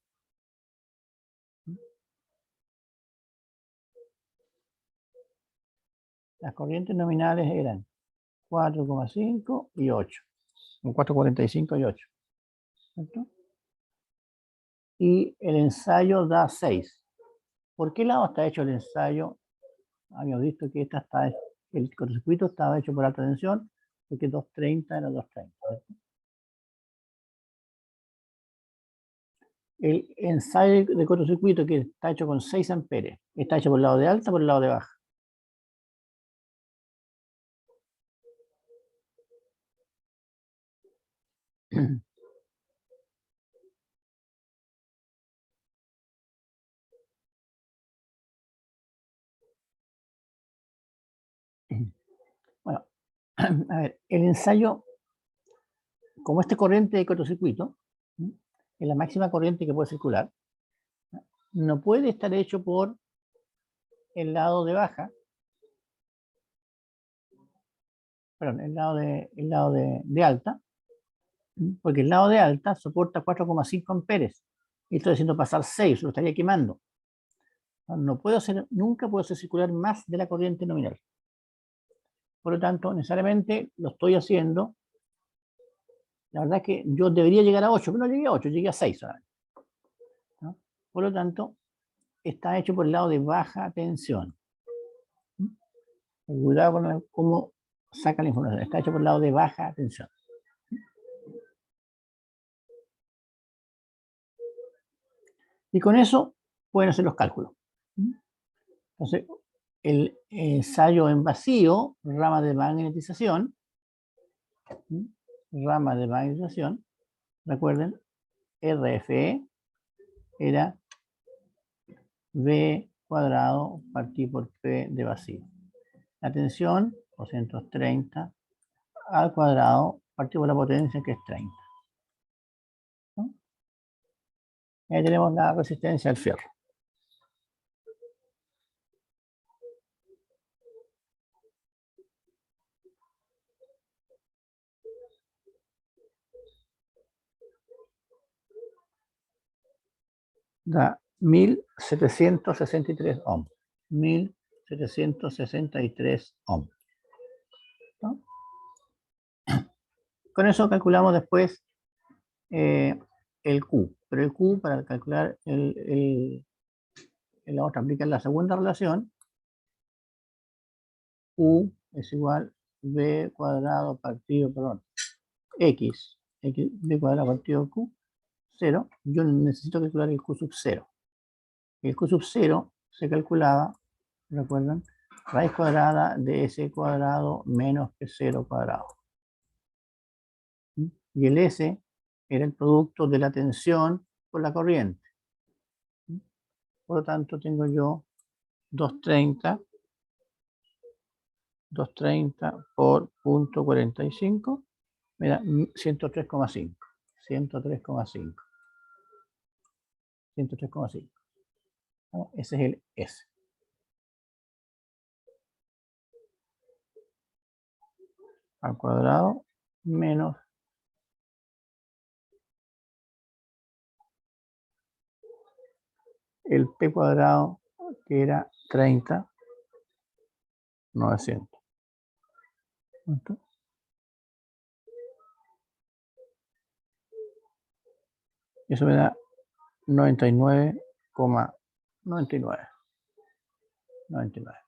Las corrientes nominales eran 4,5 y 8, o 4,45 y 8. ¿Cierto? Y el ensayo da 6. ¿Por qué lado está hecho el ensayo? Habíamos visto que el cortocircuito estaba hecho por alta tensión, porque 230 era 230. ¿Cierto? El ensayo de cortocircuito que está hecho con 6 amperes, ¿está hecho por el lado de alta o por el lado de baja? Bueno, a ver, el ensayo, como este corriente de cortocircuito, es la máxima corriente que puede circular, no puede estar hecho por el lado de baja, perdón, el lado de alta, porque el lado de alta soporta 4,5 amperes y estoy haciendo pasar 6, lo estaría quemando. No puedo hacer, nunca puedo hacer circular más de la corriente nominal. Por lo tanto, necesariamente lo estoy haciendo. La verdad es que yo debería llegar a 8, pero no llegué a 8, llegué a 6 solamente, ¿no? Por lo tanto, está hecho por el lado de baja tensión. Cuidado con cómo saca la información. Está hecho por el lado de baja tensión. Y con eso pueden hacer los cálculos. Entonces, el ensayo en vacío, rama de magnetización, recuerden, RFE era V cuadrado partido por P de vacío. La tensión, 230 al cuadrado partido por la potencia, que es 30. ¿No? Y ahí tenemos la resistencia al fierro. Da 1763 ohms. 1763 ohms. ¿No? Con eso calculamos después el Q. Pero el Q, para calcular la otra, aplicar la segunda relación, U es igual B cuadrado partido, perdón, X B cuadrado partido Q, 0. Yo necesito calcular el Q sub 0. El Q sub 0 se calculaba, recuerdan, raíz cuadrada de S cuadrado menos que 0 cuadrado. Y el S era el producto de la tensión por la corriente. Por lo tanto, tengo yo 230 por 0.45, me da 103,5. 103,5. 103,5. Ese es el S. Al cuadrado menos el P cuadrado que era 30, 900. ¿Cuánto? Eso me da 99,99. 99.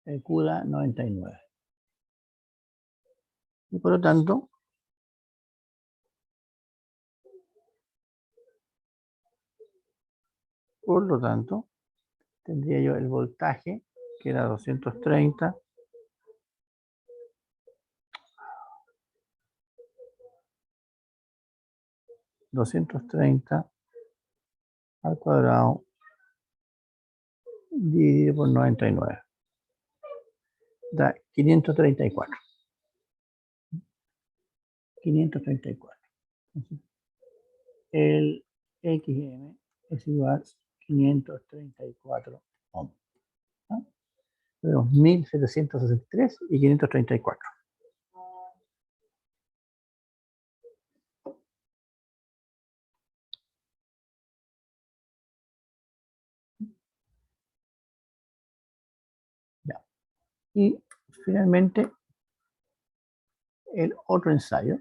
El Q da 99. Y por lo tanto, tendría yo el voltaje, que era 230. $230 al cuadrado dividido por 99. Da 534. 534. Entonces, el XM es igual a 534 ohms. ¿No? Tenemos 1763 y 534. Ya. Y finalmente, el otro ensayo.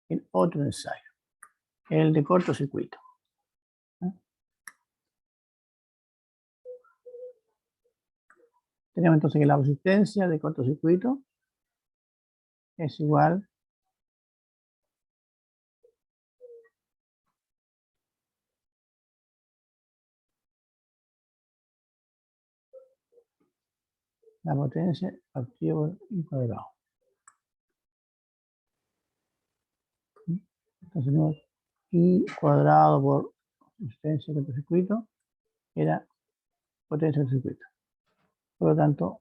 El otro ensayo. El de cortocircuito. Tenemos entonces que la resistencia de cortocircuito es igual la potencia partido por I cuadrado. Entonces tenemos I cuadrado por resistencia de cortocircuito era potencia del circuito. Por lo tanto,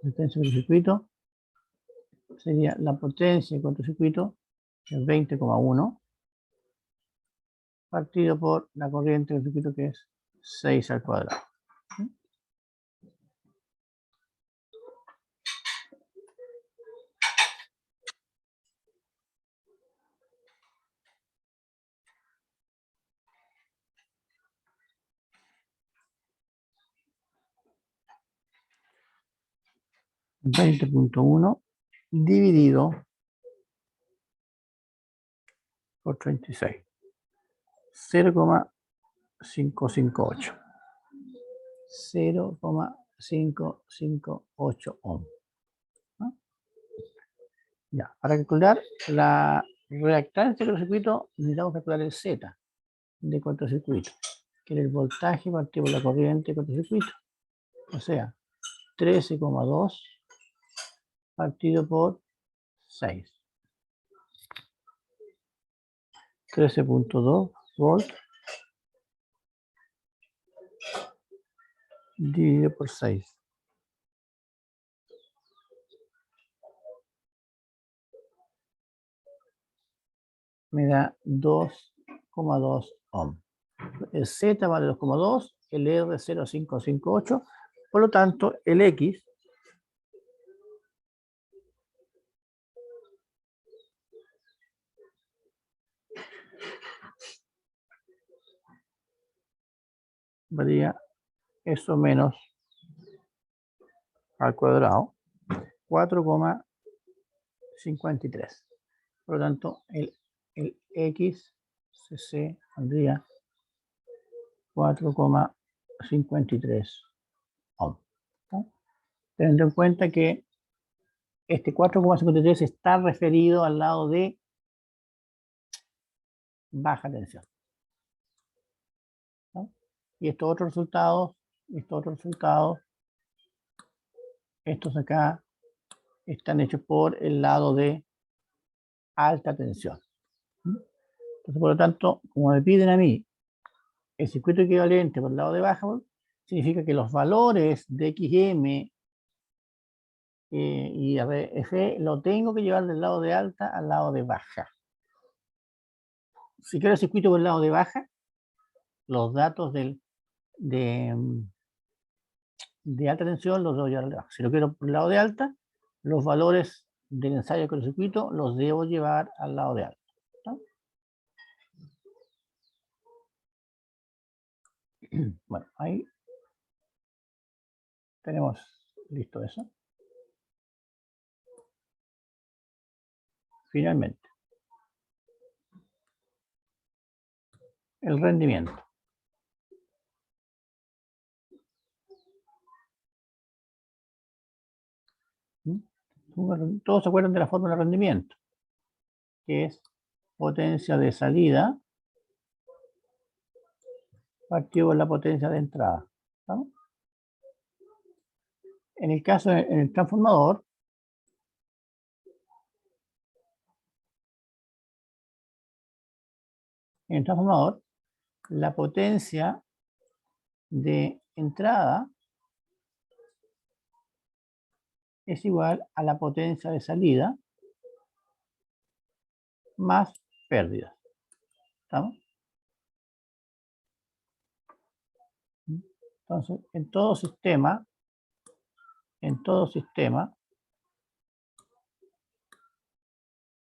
resistencia del circuito sería la potencia del cortocircuito, que es 20,1, partido por la corriente del circuito, que es 6 al cuadrado. 20,1 dividido por 36. 0,558. 0,558 ohms. ¿No? Ya, para calcular la reactancia del circuito necesitamos calcular el Z de cortocircuito, que es el voltaje partido por la corriente de cortocircuito. O sea, 13,2 partido por 6. 13,2 volts dividido por 6. Me da 2,2 ohms. El Z vale 2,2, el R 0,558. Por lo tanto, el X varía eso menos al cuadrado, 4,53. Por lo tanto, el XCC valdría 4,53 ohms. ¿No? Teniendo en cuenta que este 4,53 está referido al lado de baja tensión. ¿No? Y estos otros resultados, estos acá están hechos por el lado de alta tensión. Entonces, por lo tanto, como me piden a mí el circuito equivalente por el lado de baja, significa que los valores de XM y RF lo tengo que llevar del lado de alta al lado de baja. Si quiero el circuito por el lado de baja, los datos de alta tensión los debo llevar al de baja. Si lo quiero por el lado de alta, los valores del ensayo con el circuito los debo llevar al lado de alta. ¿No? Bueno, ahí tenemos listo eso. Finalmente, el rendimiento. Todos se acuerdan de la fórmula de rendimiento, que es potencia de salida partido por la potencia de entrada. ¿Estamos? En el caso, en el transformador, la potencia de entrada es igual a la potencia de salida más pérdidas. ¿Estamos? Entonces, en todo sistema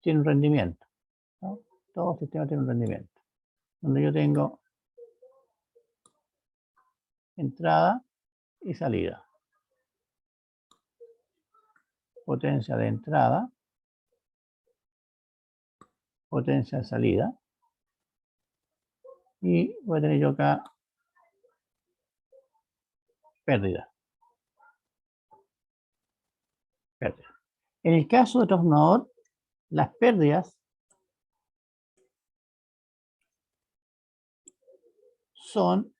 tiene un rendimiento, ¿no? Todo sistema tiene un rendimiento, donde yo tengo entrada y salida. Potencia de entrada, potencia de salida, y voy a tener yo acá pérdida. En el caso de transformador, las pérdidas son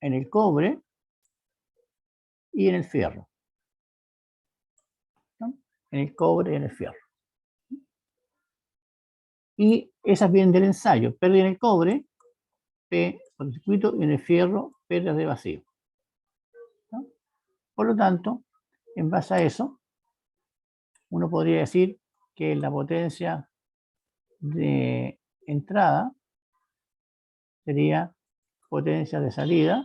en el cobre y en el fierro. ¿No? En el cobre y en el fierro. Y esas vienen del ensayo. Pérdida en el cobre, P cortocircuito, y en el fierro, pérdidas de vacío. ¿No? Por lo tanto, en base a eso, uno podría decir que la potencia de entrada sería potencia de salida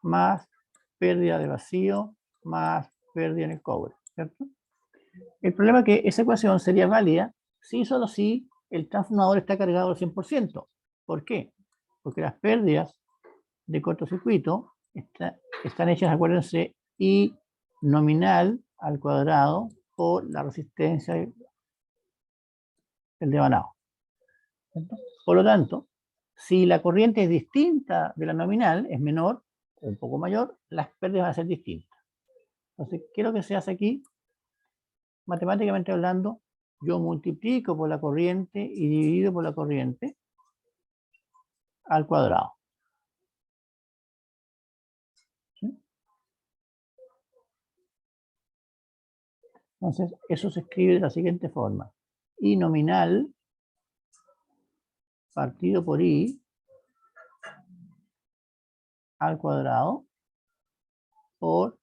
más pérdida de vacío más pérdida en el cobre, ¿cierto? El problema es que esa ecuación sería válida si y solo si el transformador está cargado al 100%. ¿Por qué? Porque las pérdidas de cortocircuito están hechas, acuérdense, I nominal al cuadrado por la resistencia del devanado. ¿Cierto? Por lo tanto, si la corriente es distinta de la nominal, es menor o un poco mayor, las pérdidas van a ser distintas. Entonces, ¿qué es lo que se hace aquí? Matemáticamente hablando, yo multiplico por la corriente y divido por la corriente al cuadrado. ¿Sí? Entonces, eso se escribe de la siguiente forma. I nominal partido por I al cuadrado por...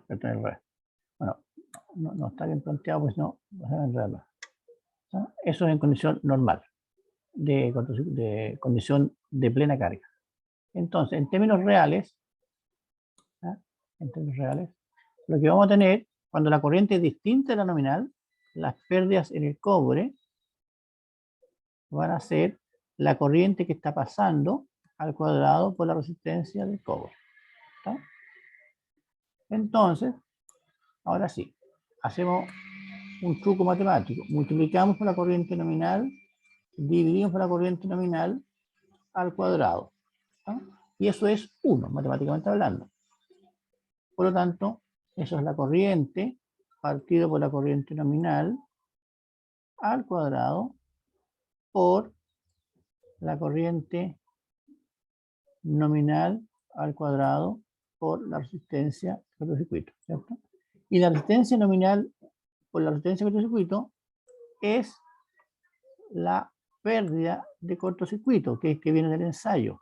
perdón, bueno, no está bien planteado, pues no, ¿no? Eso es en condición normal, de condición de plena carga. Entonces, en términos reales, lo que vamos a tener, cuando la corriente es distinta de la nominal, las pérdidas en el cobre van a ser la corriente que está pasando al cuadrado por la resistencia del cobre. ¿Está? Entonces, ahora sí, hacemos un truco matemático. Multiplicamos por la corriente nominal, dividimos por la corriente nominal al cuadrado. ¿Está? Y eso es 1, matemáticamente hablando. Por lo tanto, eso es la corriente partido por la corriente nominal al cuadrado por la corriente nominal al cuadrado por la resistencia del cortocircuito, ¿cierto? Y la resistencia nominal por la resistencia del cortocircuito es la pérdida de cortocircuito, que viene del ensayo.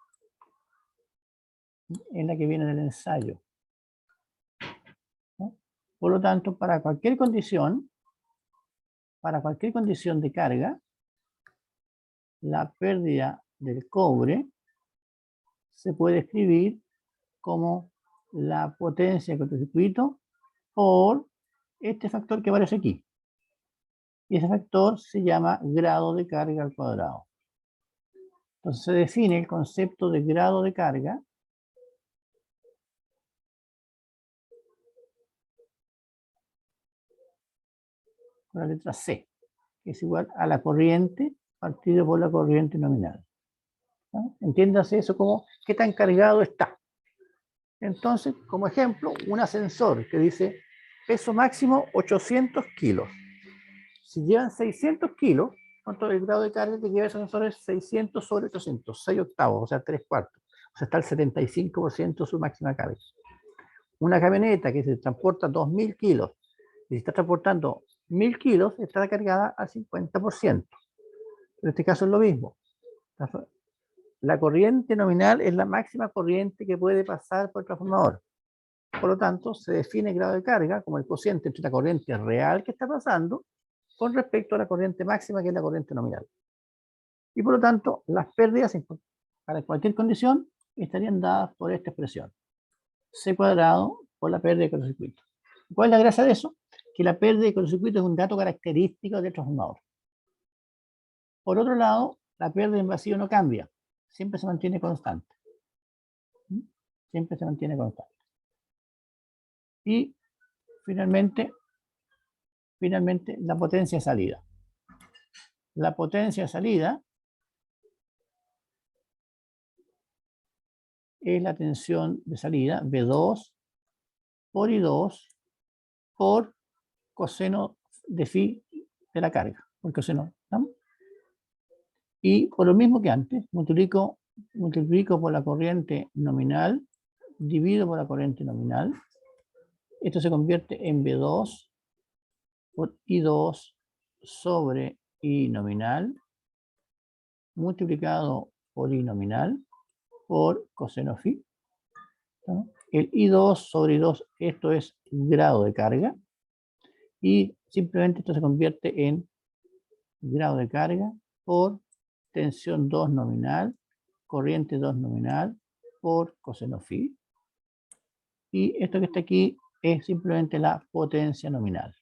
Es la que viene del ensayo. ¿No? Por lo tanto, para cualquier condición de carga, la pérdida del cobre se puede escribir como la potencia del cortocircuito por este factor que aparece aquí. Y ese factor se llama grado de carga al cuadrado. Entonces se define el concepto de grado de carga con la letra C, que es igual a la corriente partido por la corriente nominal. ¿No? Entiéndase eso como qué tan cargado está. Entonces, como ejemplo, un ascensor que dice peso máximo 800 kilos. Si llevan 600 kilos, ¿cuánto el grado de carga que lleva ese ascensor es 600 sobre 800, 6 octavos, o sea, 3/4. O sea, está el 75% de su máxima carga. Una camioneta que se transporta 2000 kilos, y si está transportando 1000 kilos, está cargada al 50%. En este caso es lo mismo. La corriente nominal es la máxima corriente que puede pasar por el transformador. Por lo tanto, se define el grado de carga como el cociente entre la corriente real que está pasando con respecto a la corriente máxima, que es la corriente nominal. Y por lo tanto, las pérdidas para cualquier condición estarían dadas por esta expresión. C cuadrado por la pérdida de cortocircuito. ¿Cuál es la gracia de eso? Que la pérdida de cortocircuito es un dato característico del transformador. Por otro lado, la pérdida en vacío no cambia. Siempre se mantiene constante. Siempre se mantiene constante. Y finalmente, la potencia de salida. La potencia de salida es la tensión de salida V2 por I2 por coseno de phi de la carga, por coseno, ¿no? Y por lo mismo que antes, multiplico por la corriente nominal, divido por la corriente nominal. Esto se convierte en V2 por I2 sobre I nominal, multiplicado por I nominal, por coseno phi. ¿No? El I2 sobre I2, esto es grado de carga. Y simplemente esto se convierte en grado de carga por tensión 2 nominal, corriente 2 nominal, por coseno phi. Y esto que está aquí es simplemente la potencia nominal.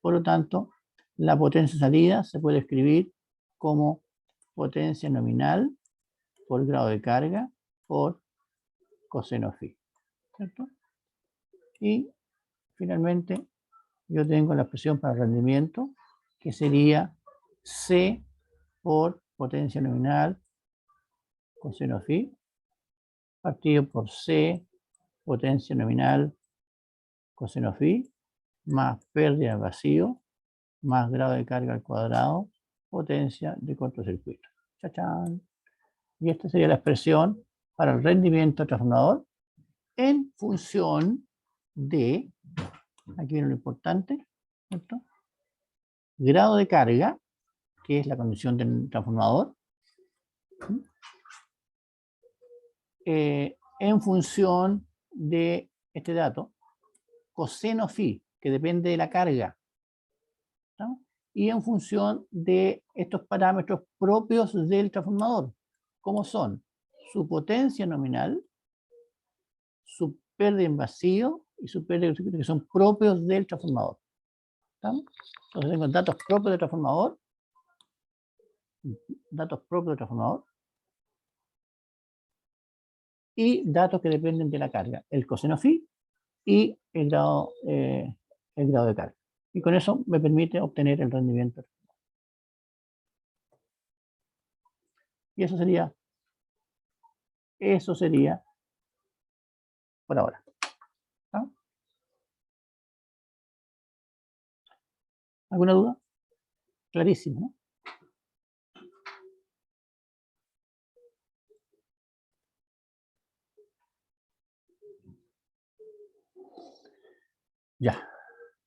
Por lo tanto, la potencia salida se puede escribir como potencia nominal por grado de carga por coseno phi. ¿Cierto? Y finalmente yo tengo la expresión para el rendimiento, que sería C por potencia nominal coseno phi, partido por C potencia nominal coseno phi, más pérdida de vacío, más grado de carga al cuadrado, potencia de cortocircuito. ¡Chachán! Y esta sería la expresión para el rendimiento del transformador en función de, aquí viene lo importante, ¿cierto? Grado de carga, que es la condición del transformador, en función de este dato, coseno phi, que depende de la carga, ¿no? Y en función de estos parámetros propios del transformador, como son su potencia nominal, su pérdida en vacío y su pérdida de circuito, que son propios del transformador. ¿Estamos? Entonces tengo datos propios del transformador, y datos que dependen de la carga, el coseno phi y el grado de carga. Y con eso me permite obtener el rendimiento. Y eso sería por ahora. ¿No? ¿Alguna duda? Clarísimo, ¿no? Ya.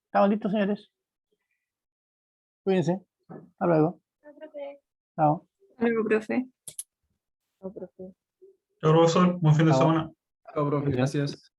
¿Estamos listos, señores? Cuídense. Hasta luego. Chao. Algo, profe. Chao, profesor. Buen fin de Chao. semana. Chao, profe, gracias.